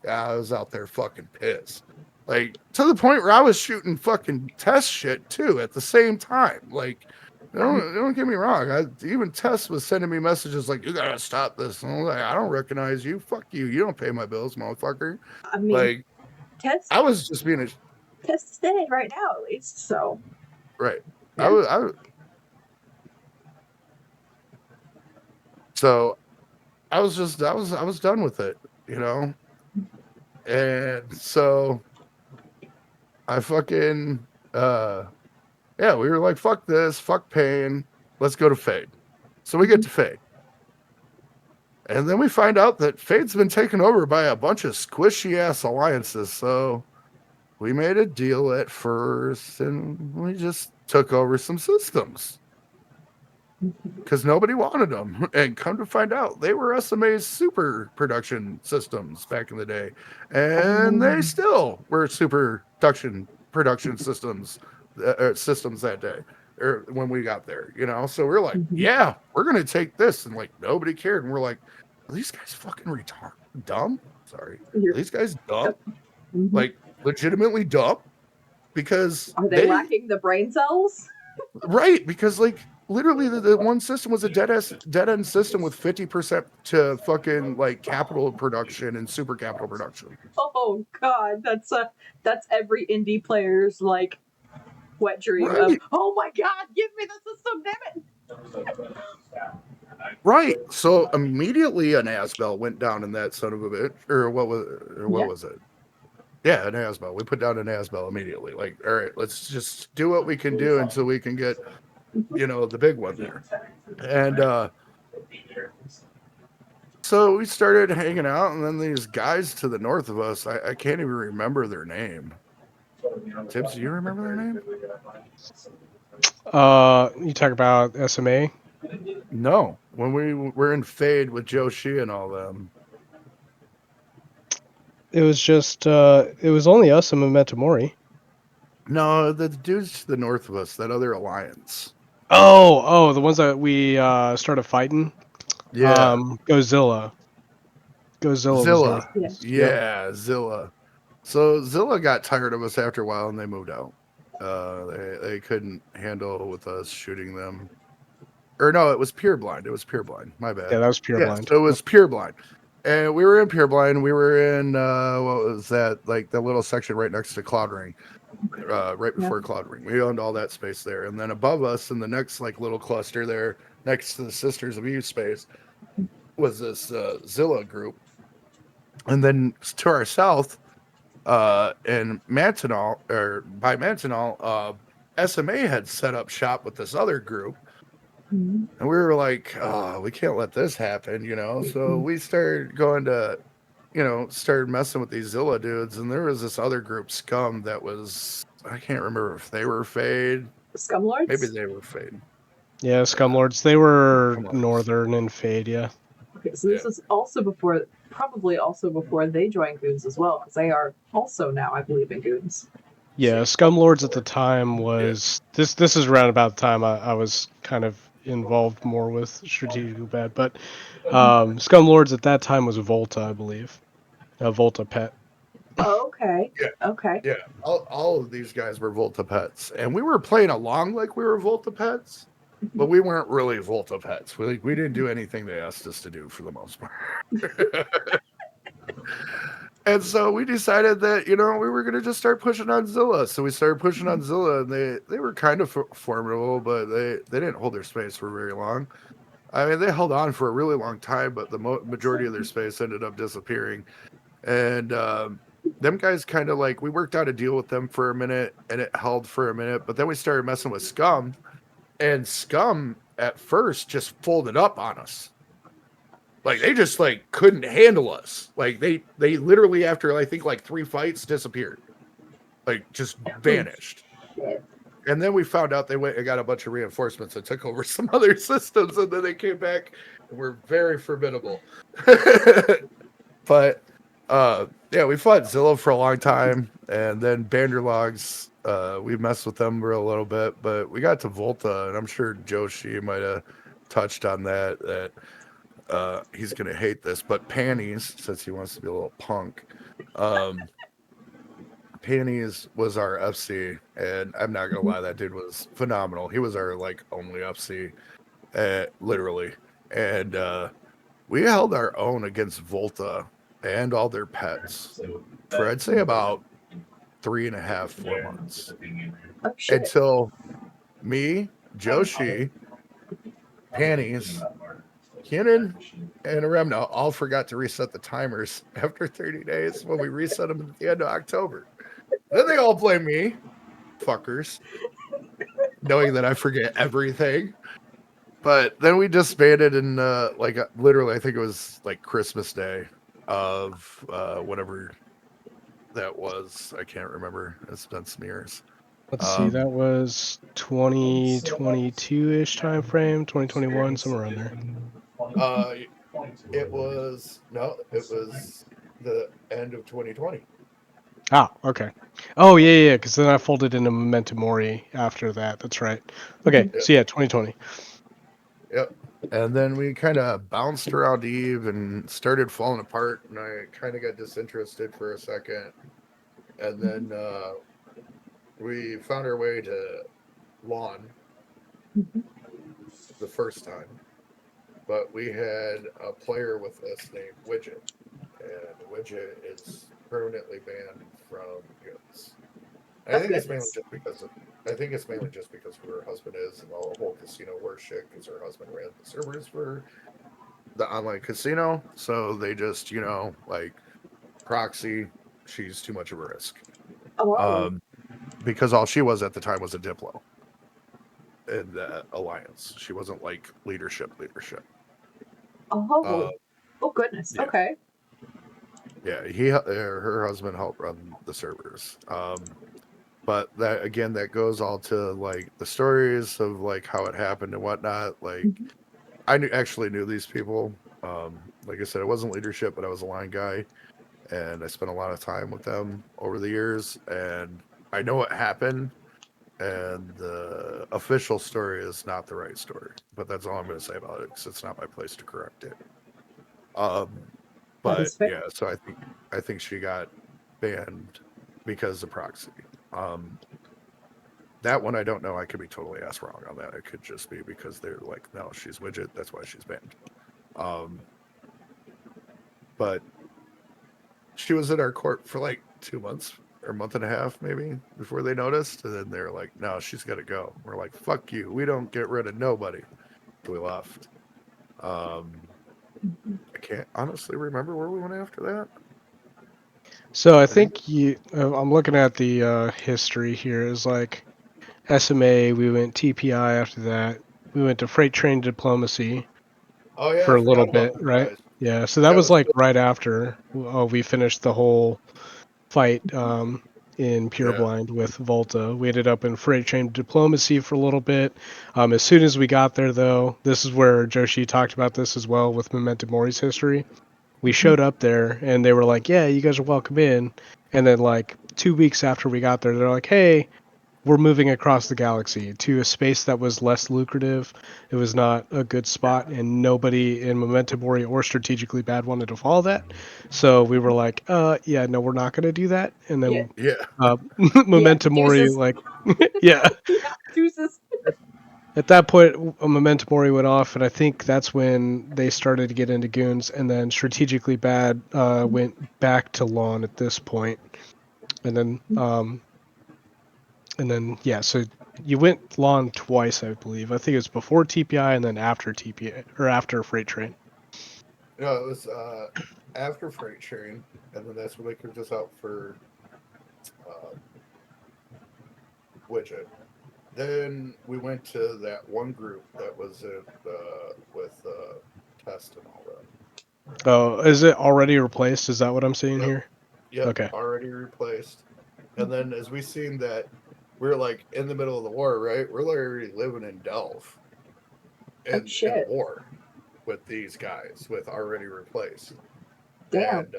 C: Yeah, I was out there fucking pissed. Like, to the point where I was shooting fucking test shit too at the same time. Like, don't get me wrong. Even Tess was sending me messages like, you gotta stop this. And I was like, I don't recognize you. Fuck you. You don't pay my bills, motherfucker.
A: I mean,
C: like,
A: Tess,
C: I was just being
A: Tess is dead right now, at least. So,
C: right. I was so I was done with it, you know. And so I fucking yeah, we were like, fuck this, fuck pain, let's go to Fade. So we get to Fade. And then we find out that Fade's been taken over by a bunch of squishy ass alliances. So we made a deal at first and we just took over some systems because nobody wanted them. And come to find out, they were SMA's super production systems back in the day. And they still were super production systems that day. Or when we got there, you know, so we're like, yeah, we're gonna take this, and like nobody cared, and we're like, are these guys fucking retarded, dumb? Sorry, are these guys dumb? Like legitimately dumb? Because
A: are they lacking the brain cells?
C: Right, because like literally the one system was a dead end system with 50% to fucking like capital production and super capital production.
A: Oh god, that's every indie player's like wet dream
C: Right.
A: of, oh my god, give me the system, damn it.
C: Right. So immediately an Asbel went down in that son of a bitch. Or what was it? Yeah, an Asbel. We put down an Asbel immediately. Like, all right, let's just do what we can do until we can get, you know, the big one there. And so we started hanging out, and then these guys to the north of us, I can't even remember their name. Tibbs, do you remember their name?
B: You talk about SMA?
C: No. When we were in Fade with Joe Shee and all them.
B: It was just, it was only us and Metamori.
C: No, the dudes to the north of us, that other alliance.
B: Oh, the ones that we started fighting?
C: Yeah.
B: Godzilla.
C: Zilla.
B: Yeah,
C: Zilla. So Zilla got tired of us after a while and they moved out. They couldn't handle with us shooting them. Or no, it was Pureblind. It was Pureblind. My bad.
B: Yeah, that was Pureblind.
C: So it was Pureblind. And we were in Pureblind. We were in what was that? Like the little section right next to Cloud Ring. Right before Cloud Ring. We owned all that space there. And then above us in the next like little cluster there, next to the Sisters of Eve space, was this Zilla group. And then to our south, in Mantinal, or by Mantinal, SMA had set up shop with this other group. And we were like, oh, we can't let this happen, you know? So we started going to, you know, started messing with these Zilla dudes. And there was this other group, Scum, that was, I can't remember if they were Fade.
A: Scumlords?
C: Maybe they were Fade.
B: Yeah, Scumlords. They were
C: Scumlords.
B: Northern and Fade, yeah.
A: Okay, so this is also before, probably also before they joined Goons as well, because they are also now, I believe, in Goons.
B: Yeah, Scumlords at the time was... This is around about the time I was kind of involved more with Strategic Bad, but Scumlords at that time was Volta, I believe. Volta Pet.
A: Oh, okay.
C: Yeah.
A: Okay.
C: Yeah, all of these guys were Volta Pets. And we were playing along like we were Volta Pets. But we weren't really Volta Pets. We didn't do anything they asked us to do for the most part. And so we decided that, you know, we were going to just start pushing on Zilla. So we started pushing on Zilla, and they were kind of formidable, but they didn't hold their space for very long. I mean, they held on for a really long time, but the majority of their space ended up disappearing. And them guys kind of like, we worked out a deal with them for a minute, and it held for a minute. But then we started messing with Scum. And Scum at first just folded up on us. Like they just like couldn't handle us. Like they literally after I think like 3 fights disappeared. Like just vanished. And then we found out they went and got a bunch of reinforcements and took over some other systems, and then they came back and were very formidable. But yeah, we fought Zilla for a long time, and then Banderlogs, we messed with them for a little bit, but we got to Volta, and I'm sure Joshi might have touched on that he's gonna hate this, but Panties, since he wants to be a little punk, Panties was our FC, and I'm not gonna lie, that dude was phenomenal. He was our like only FC, literally, and we held our own against Volta and all their pets for I'd say about 3.5-4 months
A: Oh, shit.
C: until me, Joshi, Panties, Keenan, and Aremna all forgot to reset the timers after 30 days when we reset them at the end of October. Then they all blame me, fuckers, knowing that I forget everything. But then we disbanded in literally, I think it was like Christmas Day of whatever that was. I can't remember. It's been some years.
B: Let's see, that
C: Um,
B: was 2022-ish time frame, 2021, somewhere around there.
C: it was the end of 2020.
B: Ah, okay. Oh, yeah, because then I folded into Memento Mori after that. That's right. Okay,
C: Yep.
B: so yeah, 2020.
C: Yep. And then we kind of bounced around Eve and started falling apart, and I kind of got disinterested for a second. And then we found our way to Lawn the first time, but we had a player with us named Widget, and Widget is permanently banned from Guilds. I
A: Oh
C: think it's mainly
A: goodness.
C: just because of, I think it's mainly just because who her husband is and the whole casino war shit. Because her husband ran the servers for the online casino, so they just like proxy. She's too much of a risk.
A: Oh, wow.
C: Um, because all she was at the time was a Diplo in the alliance. She wasn't like leadership. Uh,
A: Oh, oh goodness.
C: yeah,
A: Okay.
C: yeah. Her husband helped run the servers. But that again, that goes all to like the stories of like how it happened and whatnot. Like
A: Mhm.
C: I actually knew these people. Like I said, it wasn't leadership, but I was a line guy, and I spent a lot of time with them over the years, and I know what happened. And the official story is not the right story, but that's all I'm going to say about it because it's not my place to correct it. Um,
A: That
C: but
A: is fair.
C: yeah, so I think she got banned because of proxy. Um, that one I don't know. I could be totally ass wrong on that. It could just be because they're like, no, she's widget. That's why she's banned. Um, but she was in our court for like 2 months or a month and a half, maybe, before they noticed. And then they're like, no, she's got to go. We're like, fuck you. We don't get rid of nobody. So we left. Um,
A: Mhm.
C: I can't honestly remember where we went after that.
B: So I
C: I think,
B: think I'm looking at the history here. Is like SMA, we went TPI after that. We went to Freight Train Diplomacy
C: oh yeah,
B: for
C: I
B: a little
C: forgot about
B: bit,
C: those
B: right?
C: guys.
B: Yeah, so that
C: That
B: was
C: was
B: like right after we finished the whole fight in Pure
C: yeah,
B: Blind with Volta. We ended up in Freight Train Diplomacy for a little bit. As soon as we got there, though, this is where Joshi talked about this as well with Memento Mori's history. We showed up there and they were like, "Yeah, you guys are welcome in." And then like 2 weeks after we got there, they're like, "Hey, we're moving across the galaxy to a space that was less lucrative. It was not a good spot, and nobody in Memento Mori or Strategically Bad wanted to follow that. So we were like, yeah, no, we're not going to do that." And
A: Yeah.
B: then
C: yeah,
B: uh,
A: Yeah.
B: Memento Mori,
A: Deuces.
B: like, yeah.
A: Yeah. Deuces.
B: At that point, Memento Mori went off, and I think that's when they started to get into goons. And then Strategically Bad went back to Lawn at this point, and then yeah, so you went Lawn twice, I believe. I think it was before TPI and then after TPI or after Freight Train.
C: no, it was after freight sharing, and then that's when they kicked us out for uh, widget. Then we went to that one group that was with test and all that.
B: Oh, is it already replaced? Is that what I'm seeing
C: Yep,
B: here?
C: yep,
B: Okay.
C: already replaced. And then as we seen that we're like in the middle of the war, right? We're already living in Delph
A: Oh
C: in a
A: shit.
C: war with these guys with already replaced.
A: Damn.
C: And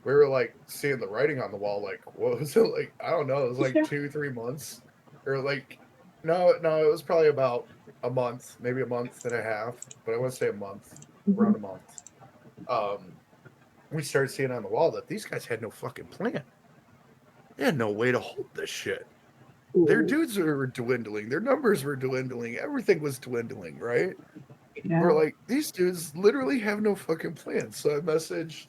C: we were like seeing the writing on the wall, like what was it like? I don't know, it was like
A: Yeah.
C: 2-3 months. Or like no, it was probably about a month, maybe a month and a half, but I want to say a month,
A: Mhm.
C: around a month. Um we started seeing on the wall that these guys had no fucking plan. They had no way to hold this shit. Their
A: Ooh.
C: dudes were dwindling, their numbers were dwindling, everything was dwindling, right? We're
A: Yeah.
C: like, these dudes literally have no fucking plan. So I messaged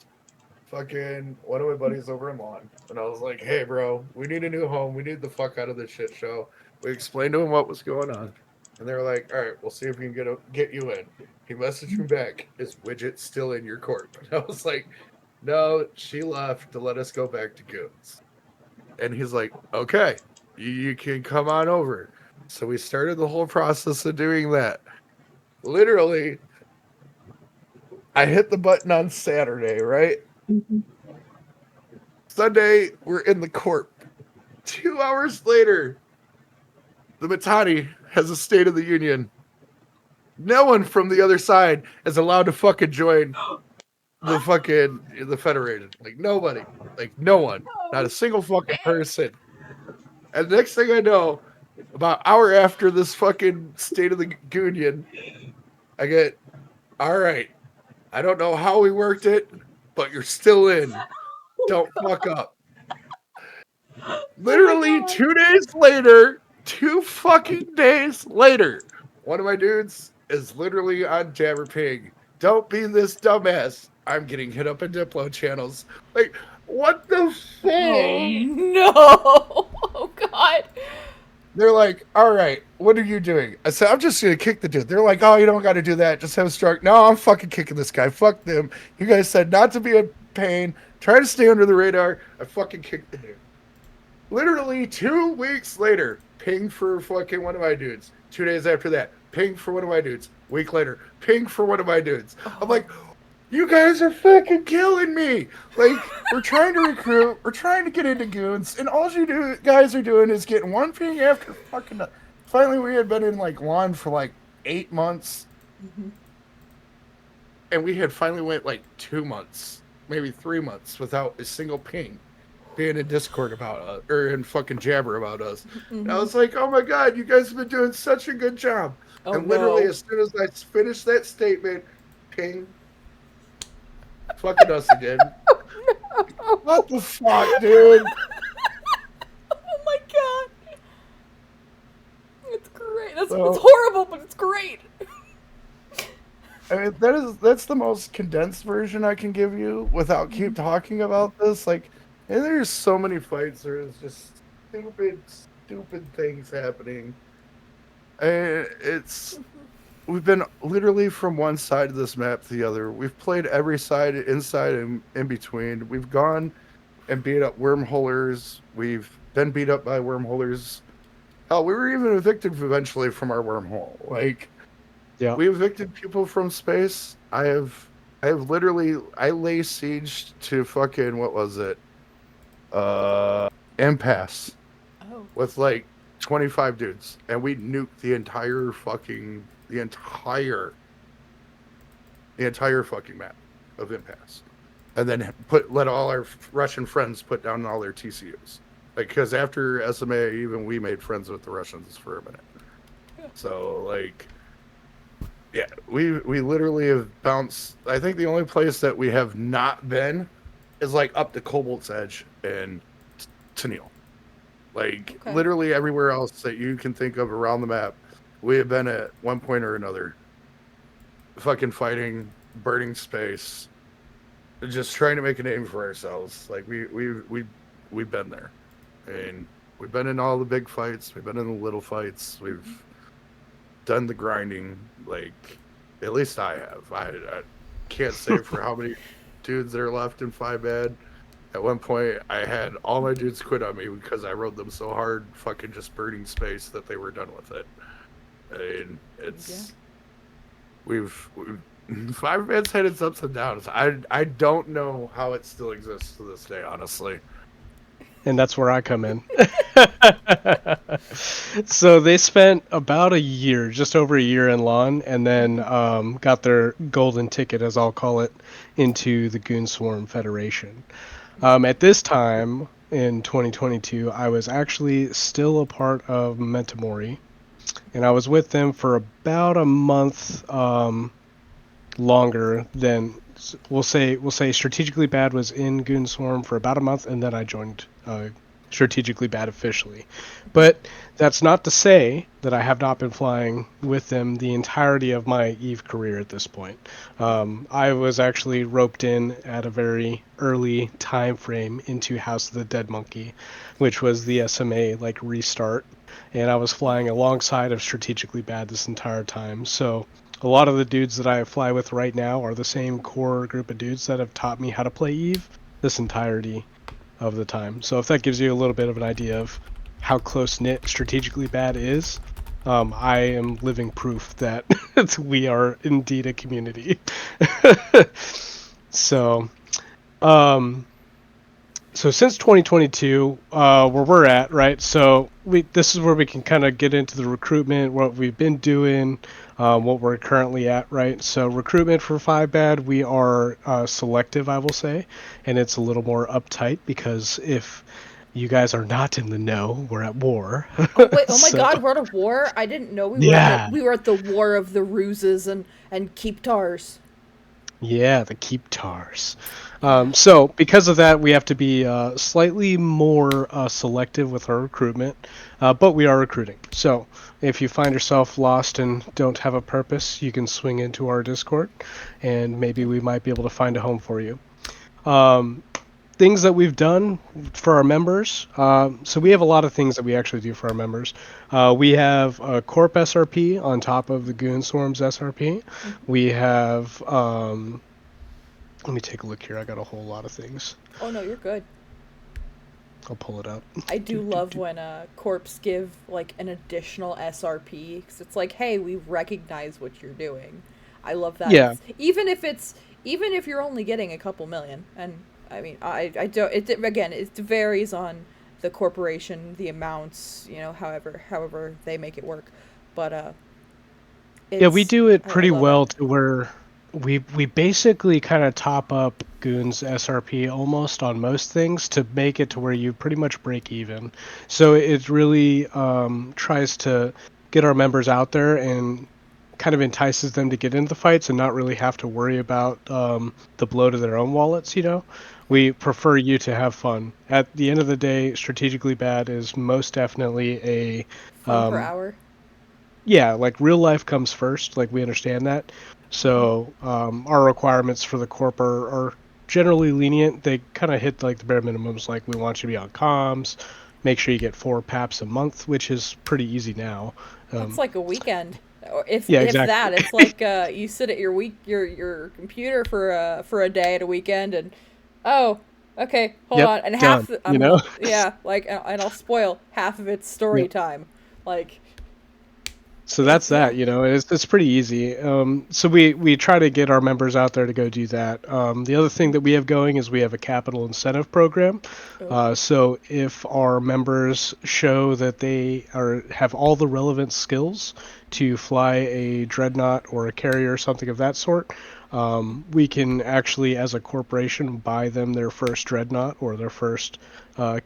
C: fucking one of my buddies over in Lawn, and I was like, "Hey, bro, we need a new home. We need the fuck out of this shit show. We explained to him what was going on, and they were like, "All right, we'll see if we can get you in." He messaged me back, "Is Widget still in your corp?" And I was like, "No, she left to let us go back to Goons." And he's like, "Okay, you can come on over." So we started the whole process of doing that. Literally, I hit the button on Saturday, right?
A: Mhm.
C: Sunday, we're in the corp. 2 hours later, the Matani has a State of the Union. No one from the other side is allowed to fucking join the Federation. Like nobody. Like no one. Not a single fucking person. And the next thing I know, about an hour after this fucking State of the Union, I get, all right, I don't know how we worked it, but you're still in. Don't fuck up. Literally
A: God.
C: 2 days later, 2 fucking days later, one of my dudes is literally on Jabber Pig. Don't be this dumbass. I'm getting hit up in Diplo channels. Like, what the fuck?
D: Oh no! Oh god!
C: They're like, all right, what are you doing? I said, I'm just gonna kick the dude. They're like, oh, you don't gotta do that. Just have a stroke. No, I'm fucking kicking this guy. Fuck them. You guys said not to be in pain. Try to stay under the radar. I fucking kicked the dude. Literally 2 weeks later, ping for fucking one of my dudes. 2 days after that, ping for one of my dudes. Week later, ping for one of my dudes. I'm like, you guys are fucking killing me. Like, we're trying to recruit, we're trying to get into Goons, and all you guys are doing is getting one ping after fucking. Finally, we had been in like lawn for like 8 months, and we had finally went like 2 months, maybe 3 months without a single ping being in Discord about us or in fucking Jabber about us. And I was like, oh my god, you guys have been doing such a good job.
D: Oh,
C: and literally,
D: no.
C: as soon as I finished that statement, ping, fucking us again. What the fuck, dude?
D: Oh my god! It's great. It's
C: So-
D: horrible, but it's great.
C: I mean, that's the most condensed version I can give you without keep talking about this. Like, and there's so many fights. There's just stupid things happening. And we've been literally from one side of this map to the other. We've played every side, inside and in between. We've gone and beat up wormholers. We've been beat up by wormholers. Hell, we were even evicted eventually from our wormhole. Like,
B: Yeah.
C: we evicted people from space. I have literally, I lay siege to fucking, what was it? Impasse
D: Oh.
C: with like 25 dudes, and we nuked the entire fucking map of Impasse, and then let all our Russian friends put down all their TCUs. Like, because after SMA, even we made friends with the Russians for a minute. So like, yeah, we literally have bounced. I think the only place that we have not been is like up to Cobalt's Edge and Tennille. Like,
D: Okay.
C: literally everywhere else that you can think of around the map, we have been at one point or another. Fucking fighting, burning space, just trying to make a name for ourselves. Like, we've been there, and we've been in all the big fights. We've been in the little fights. We've done the grinding. Like, at least I have. I can't say for how many dudes that are left in 5-bad. At one point, I had all my dudes quit on me because I rode them so hard, fucking just burning space, that they were done with it. And it's we've 5-bad's had its ups and downs. I don't know how it still exists to this day, honestly.
B: And that's where I come in. So they spent about a year, just over a year in lawn, and then got their golden ticket, as I'll call it, into the Goon Swarm Federation. At this time, in 2022, I was actually still a part of Mentamori, and I was with them for about a month longer than, we'll say Strategically Bad was in Goon Swarm for about a month, and then I joined strategically bad officially. But that's not to say that I have not been flying with them the entirety of my EVE career at this point. I was actually roped in at a very early time frame into House of the Dead Monkey, which was the SMA like restart, and I was flying alongside of strategically bad this entire time. So a lot of the dudes that I fly with right now are the same core group of dudes that have taught me how to play EVE this entirety of the time. So if that gives you a little bit of an idea of how close knit strategically bad is, I am living proof that we are indeed a community. So, um, so since 2022, where we're at, right? So this is where we can kind of get into the recruitment, what we've been doing, what we're currently at, right? So recruitment for 5-bad, we are selective, I will say, and it's a little more uptight because if you guys are not in the know, we're at war.
D: Oh wait! Oh my
B: So,
D: God, we're at a war. I didn't know
B: yeah.
D: we were at the war of the ruses and keeptars.
B: Yeah, the keep tars. So because of that, we have to be slightly more selective with our recruitment, but we are recruiting. So if you find yourself lost and don't have a purpose, you can swing into our Discord, and maybe we might be able to find a home for you. Things that we've done for our members. So we have a lot of things that we actually do for our members. We have a Corp SRP on top of the Goon Swarms SRP. We have, let me take a look here. I got a whole lot of things.
D: Oh no, you're good.
B: I'll pull it up.
D: I do love when corps give like an additional SRP because it's like, hey, we recognize what you're doing. I love that.
B: Yeah.
D: Even if you're only getting a couple million, and I mean, I don't. Again, it varies on the corporation, the amounts, however they make it work. But
B: Yeah, we do it
D: I
B: pretty
D: love
B: well
D: it.
B: to where we basically kind of top up Goon's SRP almost on most things to make it to where you pretty much break even. So it really tries to get our members out there and kind of entices them to get into the fights and not really have to worry about the blow to their own wallets, you know? We prefer you to have fun. At the end of the day, strategically bad is most definitely a
D: Fun per hour.
B: yeah, like real life comes first. Like we understand that. So our requirements for the corp are generally lenient. They kind of hit like the bare minimums. Like we want you to be on comms, make sure you get 4 paps a month, which is pretty easy now.
D: That's like a weekend. Or if
B: Yeah,
D: if
B: exactly.
D: that, it's like you sit at your computer for a day at a weekend, and oh, okay, hold
B: Yep,
D: on, and
B: done. You know.
D: yeah, like, and I'll spoil half of its story
B: Yep.
D: time, like
B: So that's
D: yeah.
B: that, you know, it's pretty easy. So we try to get our members out there to go do that. The other thing that we have going is we have a capital incentive program.
D: Oh.
B: So if our members show that they have all the relevant skills to fly a dreadnought or a carrier or something of that sort, we can actually, as a corporation, buy them their first dreadnought or their first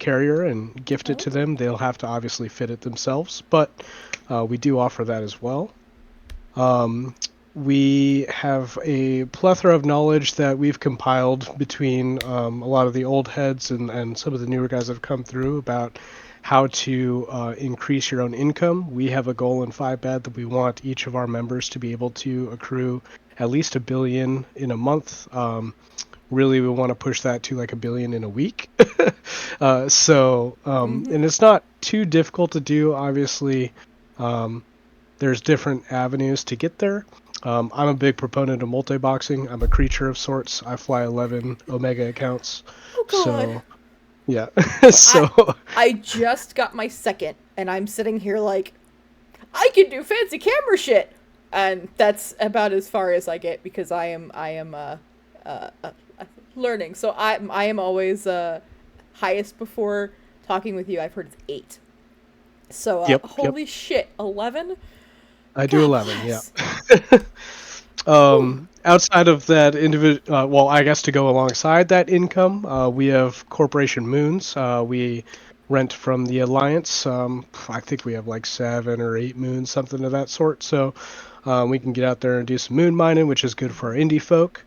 B: carrier and gift it to
D: Oh.
B: them. They'll have to obviously fit it themselves, but we do offer that as well. We have a plethora of knowledge that we've compiled between a lot of the old heads and some of the newer guys that have come through about how to increase your own income. We have a goal in 5-bad that we want each of our members to be able to accrue at least $1 billion in a month. Really, we want to push that to like $1 billion in a week. And it's not too difficult to do. Obviously, there's different avenues to get there. I'm a big proponent of multi-boxing. I'm a creature of sorts. I fly 11 Omega accounts.
D: Oh God.
B: So, yeah. So,
D: I just got my second, and I'm sitting here like, I can do fancy camera shit, and that's about as far as I get because I am learning. So I am always highest before talking with you. I've heard it's 8. So
B: yep.
D: holy shit, 11.
B: I do
D: God
B: 11,
D: bless.
B: yeah. Outside of that individual, well, I guess to go alongside that income, we have Corporation Moons. We rent from the Alliance. I think we have like 7 or 8 moons, something of that sort. So we can get out there and do some moon mining, which is good for our indie folk.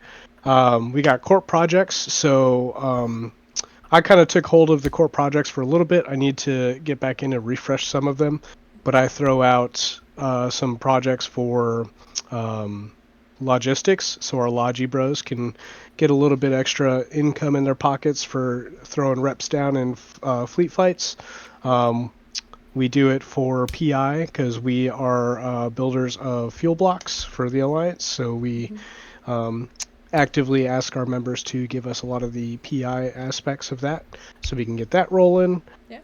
B: We got corp projects. So I kind of took hold of the core projects for a little bit. I need to get back in and refresh some of them, but I throw out some projects for logistics, so our Logi bros can get a little bit extra income in their pockets for throwing reps down in fleet fights. We do it for PI because we are builders of fuel blocks for the Alliance, so we actively ask our members to give us a lot of the PI aspects of that, so we can get that rolling.
D: Yeah.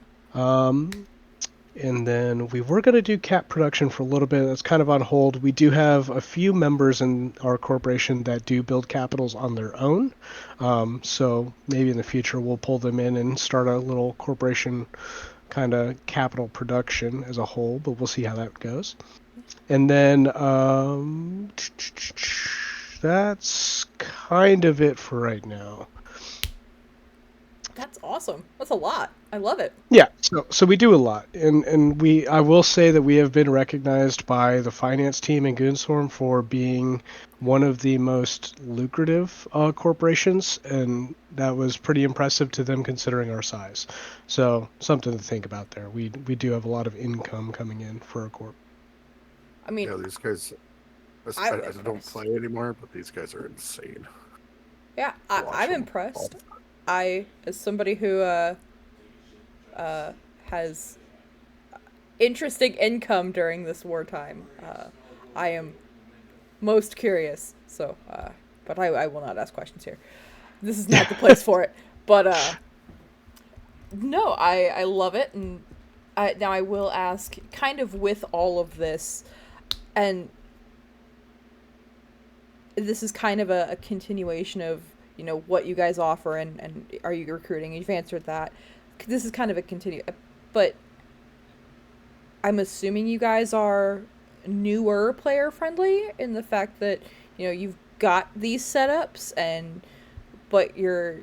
B: And then we were going to do cap production for a little bit. That's kind of on hold. We do have a few members in our corporation that do build capitals on their own. So maybe in the future we'll pull them in and start a little corporation kind of capital production as a whole, but we'll see how that goes. And then that's kind of it for right now.
D: That's awesome. That's a lot. I love it.
B: Yeah, so we do a lot, and I will say that we have been recognized by the finance team in Goonswarm for being one of the most lucrative corporations, and that was pretty impressive to them considering our size. So something to think about there. We do have a lot of income coming in for a corp.
D: I mean,
C: Yeah, these guys.
D: I'm
C: I don't
D: impressed.
C: play anymore, but these guys are insane.
D: yeah,
C: Watch
D: I'm
C: them.
D: impressed. I, as somebody who has interesting income during this wartime, I am most curious. So, but I will not ask questions here. This is not the place for it. But no, I love it, and now I will ask, kind of with all of this, and this is kind of a continuation of, you know, what you guys offer, and are you recruiting? You've answered that. This is kind of a continue, but I'm assuming you guys are newer player friendly in the fact that, you know, you've got these setups, but you're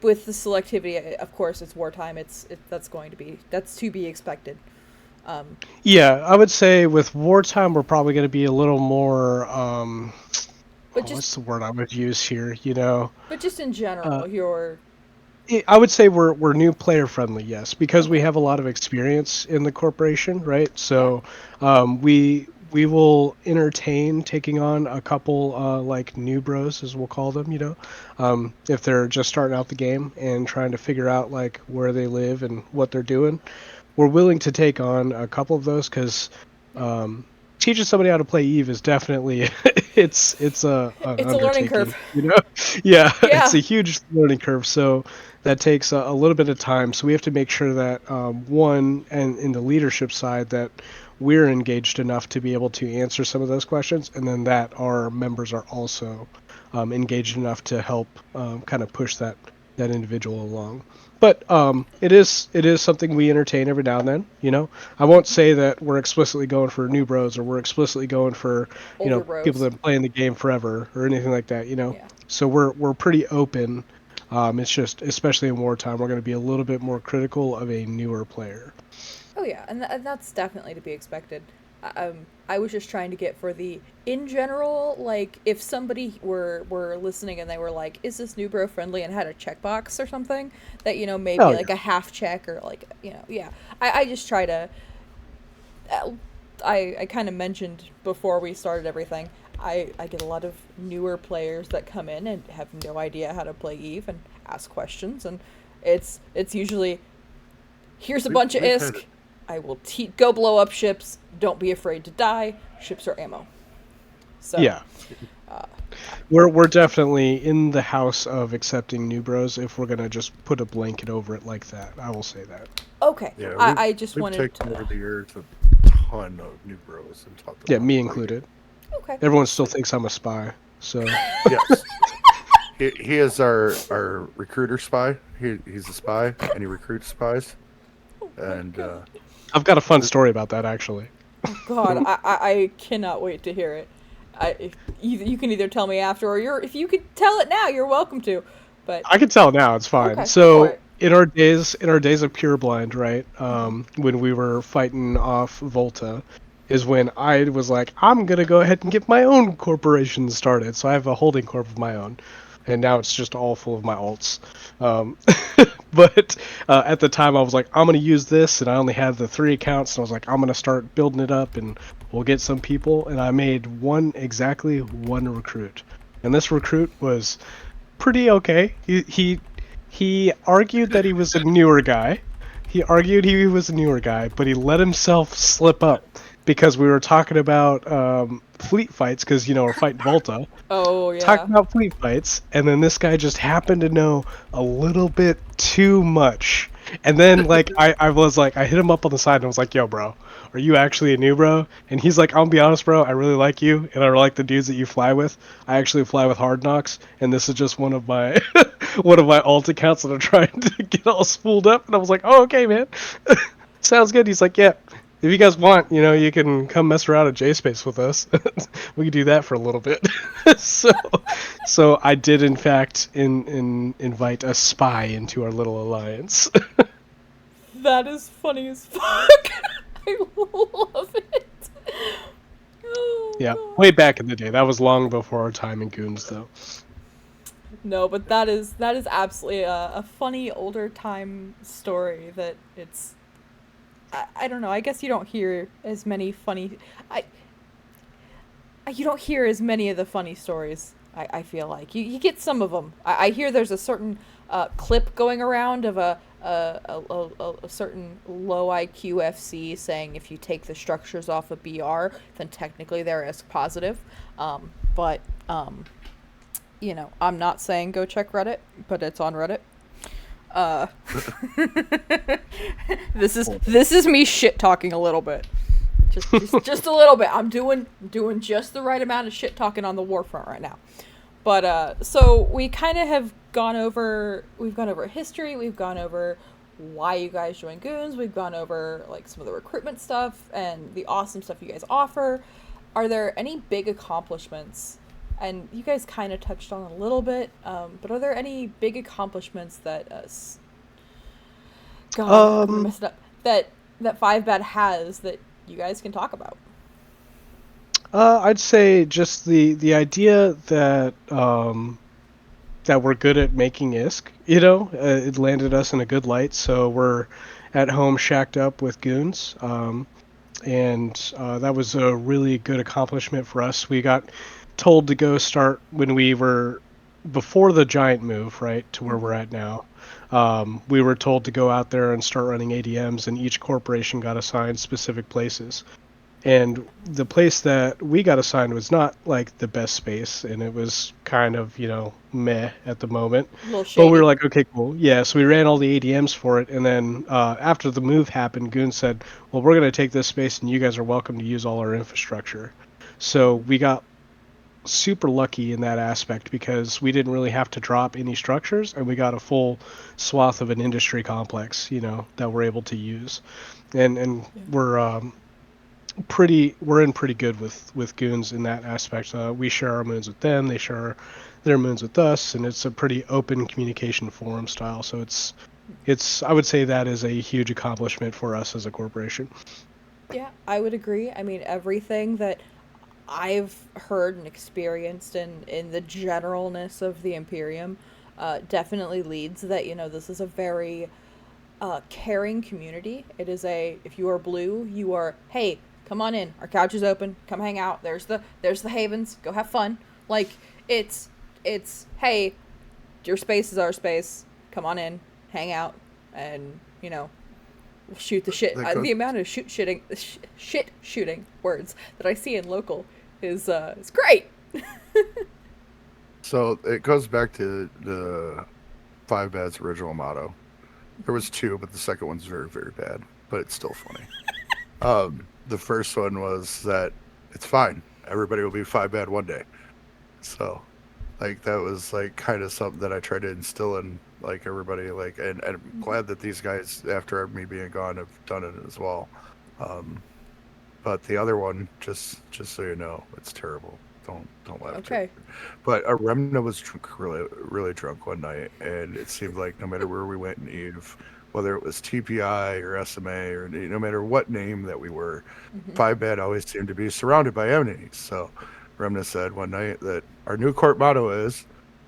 D: with the selectivity. Of course, it's wartime. That's to be expected.
B: Yeah, I would say with wartime we're probably going to be a little more. What's the word I would use here? You know.
D: But just in general, you're.
B: I would say we're new player friendly, yes, because we have a lot of experience in the corporation, right? So we will entertain taking on a couple like new bros, as we'll call them, you know, if they're just starting out the game and trying to figure out like where they live and what they're doing. We're willing to take on a couple of those because teaching somebody how to play Eve is definitely it's a
D: learning curve,
B: you know. Yeah, it's a huge learning curve, so that takes a little bit of time. So we have to make sure that one, and in the leadership side, that we're engaged enough to be able to answer some of those questions, and then that our members are also engaged enough to help kind of push that individual along. But it is something we entertain every now and then. You know, I won't say that we're explicitly going for new bros or we're explicitly going for
D: older bros,
B: people that have been playing the game forever or anything like that. You know, so we're pretty open. It's just, especially in wartime, we're going to be a little bit more critical of a newer player.
D: Oh yeah, and that's definitely to be expected. I was just trying to get for the, in general, like, if somebody were listening and they were like, is this new bro friendly, and had a checkbox or something, that, you know, maybe like a half check or like, you know, I just try to, I kind of mentioned before we started everything, I get a lot of newer players that come in and have no idea how to play Eve and ask questions, and it's usually, here's a bunch of ISK, I will go blow up ships, don't be afraid to die, ships are ammo. So
B: yeah, we're definitely in the house of accepting new bros if we're gonna just put a blanket over it like that. I will say that.
D: Okay,
C: Yeah,
D: I just
C: we've
D: wanted
C: taken
D: to.
C: over the years a ton of new bros and taught them.
B: Yeah, me included.
D: Okay.
B: Everyone still thinks I'm a spy, so.
C: Yes. He is our recruiter spy. He's a spy, and he recruits spies. And
B: I've got a fun story about that, actually.
D: Oh God, I cannot wait to hear it. You can either tell me after, or if you could tell it now, you're welcome to. But
B: I can tell now. It's fine.
D: Okay,
B: So in our days of Pureblind, right, when we were fighting off Volta, is when I was like, I'm gonna go ahead and get my own corporation started. So I have a holding corp of my own, and now it's just all full of my alts. Um, but at the time, I was like, I'm gonna use this, and I only had the 3 accounts, and I was like, I'm gonna start building it up, and we'll get some people. And I made exactly one recruit, and this recruit was pretty okay. He argued that he was a newer guy. He argued he was a newer guy, but he let himself slip up because we were talking about fleet fights because we're fighting Volta.
D: Oh yeah.
B: Talking about fleet fights, and then this guy just happened to know a little bit too much. And then like I was like I hit him up on the side and I was like, "Yo, bro, are you actually a new bro?" And he's like, "I'll be honest, bro. I really like you, and I like the dudes that you fly with. I actually fly with Hard Knocks, and this is just one of my one of my alt accounts that I'm trying to get all spooled up." And I was like, "Oh, okay, man. Sounds good." He's like, "Yeah. If you guys want, you can come mess around at JSpace with us. We can do that for a little bit." so I did in fact invite a spy into our little alliance.
D: That is funny as fuck. I love it. Oh,
B: Yeah,
D: God.
B: way back in the day. That was long before our time in Goons, though.
D: No, but that is absolutely a funny older time story that it's. I don't know. I guess you don't hear as many funny. You don't hear as many of the funny stories. I feel like you get some of them. I hear there's a certain clip going around of a certain low IQ FC saying if you take the structures off of BR, then technically they're ISK positive. But I'm not saying go check Reddit, but it's on Reddit. This is me shit talking a little bit. Just a little bit. I'm doing just the right amount of shit talking on the war front right now. But so we kind of have gone over history, we've gone over why you guys join Goons, we've gone over like some of the recruitment stuff and the awesome stuff you guys offer. Are there any big accomplishments? And you guys kind of touched on a little bit, but are there any big accomplishments that God, I'm gonna mess it up. That Five Bad has that you guys can talk about?
B: I'd say just the idea that that we're good at making ISK. It landed us in a good light. So we're at home shacked up with Goons, and that was a really good accomplishment for us. We got told to go start when we were before the giant move, right, to where we're at now. We were told to go out there and start running ADMs, and each corporation got assigned specific places. And the place that we got assigned was not like the best space, and it was kind of, meh at the moment.
D: A little shady.
B: But we were like, okay, cool. Yeah, so we ran all the ADMs for it, and then after the move happened, Goon said, well, we're going to take this space, and you guys are welcome to use all our infrastructure. So we got super lucky in that aspect because we didn't really have to drop any structures, and we got a full swath of an industry complex, that we're able to use. And we're in pretty good with Goons in that aspect. We share our moons with them, they share their moons with us, and it's a pretty open communication forum style. So it's I would say that is a huge accomplishment for us as a corporation.
D: Yeah, I would agree. I mean, everything that I've heard and experienced in the generalness of the Imperium definitely leads that, this is a very caring community. It is if you are blue, you are, hey, come on in. Our couch is open. Come hang out. There's the havens. Go have fun. Like, it's hey, your space is our space. Come on in, hang out, and we'll shoot the shit. The amount of shit shooting words that I see in local is great.
C: So it goes back to the Five Bad's original motto. There was 2, but the second one's very, very bad, but it's still funny. The first one was that it's fine. Everybody will be 5 bad one day. So, like, that was like kind of something that I tried to instill in like everybody. Like, and I'm glad that these guys, after me being gone, have done it as well. But the other one, just so you know, it's terrible. Don't laugh.
D: Okay.
C: But a remnant was really, really drunk one night, and it seemed like no matter where we went in Eve, whether it was TPI or SMA or no matter what name that we were, Five Bad always seemed to be surrounded by enemies. So Remna said one night that our new court motto is,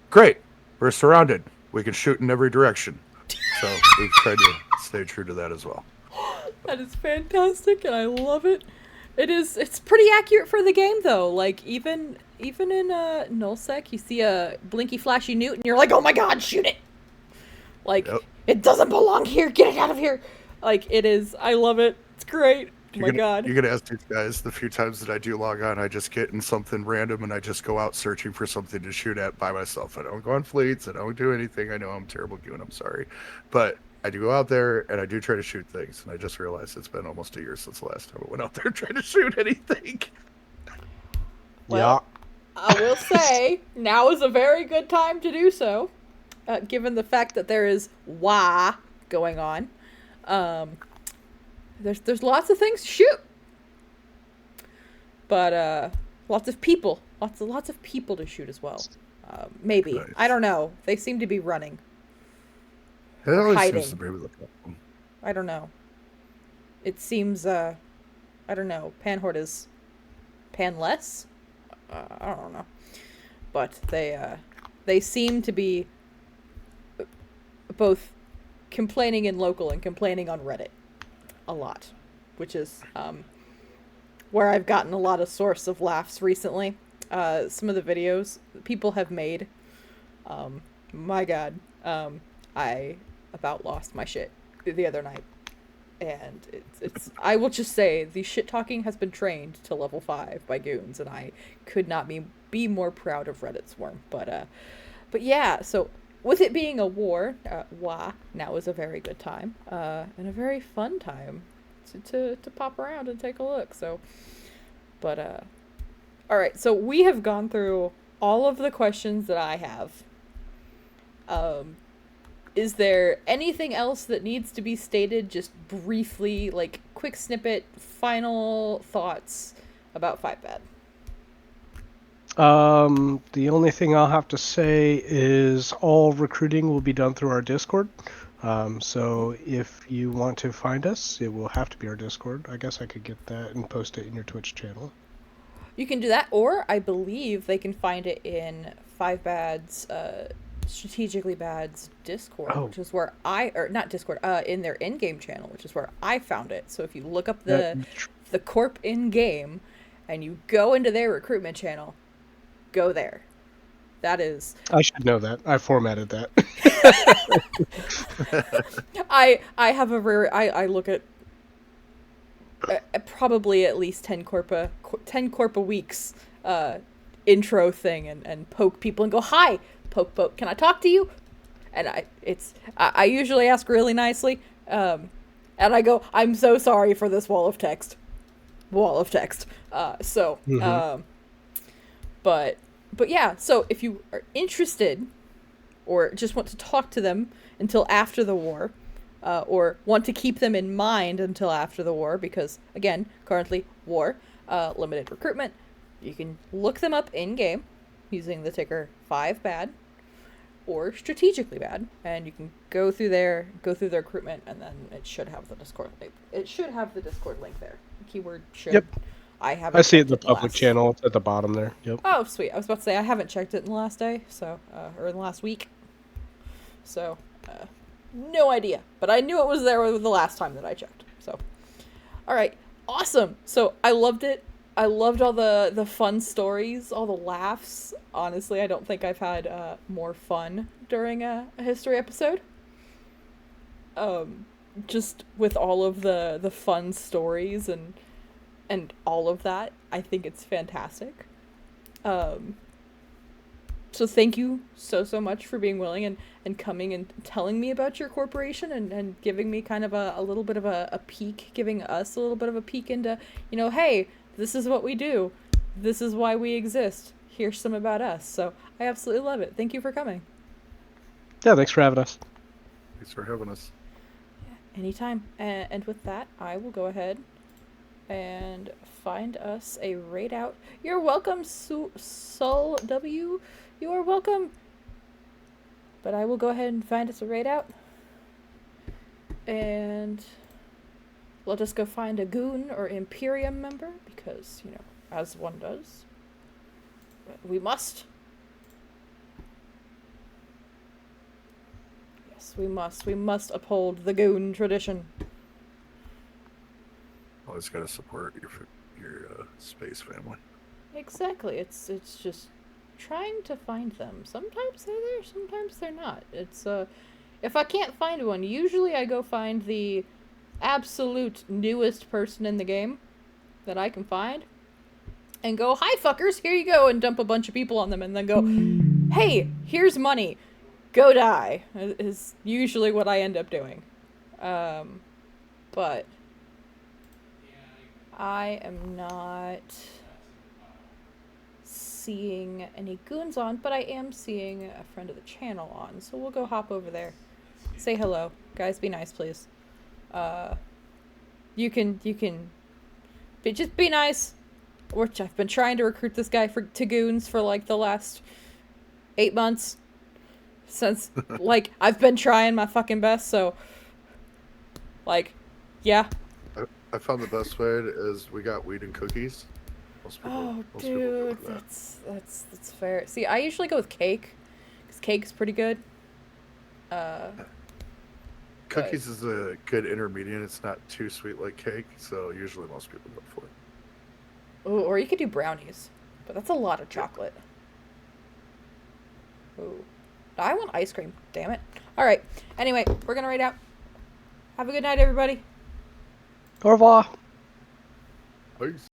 C: great, we're surrounded. We can shoot in every direction. So we've tried to stay true to that as well.
D: That is fantastic, and I love it. It's pretty accurate for the game, though. Like, even in nullsec, you see a blinky flashy newt, and you're like, oh my god, shoot it! Like,
C: Yep.
D: It doesn't belong here, get it out of here! Like, it is, I love it, it's great. Oh my god.
C: You're gonna ask these guys the few times that I do log on, I just get in something random and I just go out searching for something to shoot at by myself. I don't go on fleets, I don't do anything. I know I'm terrible doing, I'm sorry. But I do go out there and I do try to shoot things, and I just realized it's been almost a year since the last time I went out there trying to shoot anything.
D: Well, I will say, now is a very good time to do so, given the fact that there is wah going on. There's lots of things to shoot, but lots of people to shoot as well. Maybe
C: Nice.
D: I don't know. They seem to be running.
C: It always
D: Hiding.
C: seems to be the problem.
D: I don't know. It seems I don't know. Panhorde is panless. I don't know, but they seem to be both complaining in local and complaining on Reddit a lot, which is where I've gotten a lot of source of laughs recently. Some of the videos people have made, my god, I about lost my shit the other night, and it's I will just say the shit talking has been trained to level 5 by goons, and I could not be more proud of Reddit Swarm. But yeah, so with it being a war, now is a very good time, and a very fun time to pop around and take a look. So, but all right, so we have gone through all of the questions that I have. Is there anything else that needs to be stated, just briefly, like quick snippet, final thoughts about 5-Bad?
B: The only thing I'll have to say is all recruiting will be done through our Discord. So if you want to find us, it will have to be our Discord. I guess I could get that and post it in your Twitch channel.
D: You can do that, or I believe they can find it in 5-Bad's Strategically Bad's Discord, which is where not Discord, in their in-game channel, which is where I found it. So if you look up the corp in-game and you go into their recruitment channel, go there. That is...
B: I should know that. I formatted that.
D: I have a rare... I look at probably at least 10 Corpa weeks intro thing and poke people and go, hi, poke, can I talk to you? And I usually ask really nicely, and I go, I'm so sorry for this wall of text. But yeah, so if you are interested or just want to talk to them until after the war, or want to keep them in mind until after the war, because again, currently war, limited recruitment, you can look them up in game using the ticker 5-Bad or Strategically Bad, and you can go through their recruitment, and then it should have the Discord link. It should have the Discord link there. Keyword should.
B: Yep.
D: I
B: see it in the public channel. It's at the bottom there. Yep.
D: Oh, sweet. I was about to say I haven't checked it in the last day, so or in the last week. So, no idea, but I knew it was there the last time that I checked. So, all right, awesome. So I loved it. I loved all the fun stories, all the laughs. Honestly, I don't think I've had more fun during a history episode. Just with all of the fun stories and all of that, I think it's fantastic. So thank you so much for being willing and coming and telling me about your corporation and giving me kind of a little bit of a peek, giving us a little bit of a peek into, hey, this is what we do. This is why we exist. Here's some about us. So I absolutely love it. Thank you for coming.
B: Yeah, thanks for having us.
C: Thanks for having us.
D: Yeah, anytime. And with that, I will go ahead and find us a raid out. You're welcome, Sol W. You are welcome. But I will go ahead and find us a raid out. And let us go find a goon or Imperium member, because, as one does, we must. Yes, we must. We must uphold the goon tradition.
C: Always got to support your space family.
D: Exactly. It's just trying to find them. Sometimes they're there, sometimes they're not. It's if I can't find one, usually I go find the absolute newest person in the game that I can find and go, "Hi fuckers, here you go," and dump a bunch of people on them and then go, "Hey, here's money. Go die." Is usually what I end up doing. But I am not seeing any goons on, but I am seeing a friend of the channel on, so we'll go hop over there. Say hello. Guys, be nice, please. You can just be nice. Which I've been trying to recruit this guy to goons for like the last 8 months. Since, like, I've been trying my fucking best, so, like, yeah.
C: I found the best way is we got weed and cookies. Most people
D: Dude,
C: go for that.
D: that's fair. See, I usually go with cake, because cake's pretty good.
C: Cookies is a good intermediate. It's not too sweet like cake, so usually most people go for it.
D: Ooh, or you could do brownies, but that's a lot of chocolate. Ooh. I want ice cream, damn it. Alright, anyway, we're gonna raid out. Have a good night, everybody.
B: Au revoir.
C: Peace.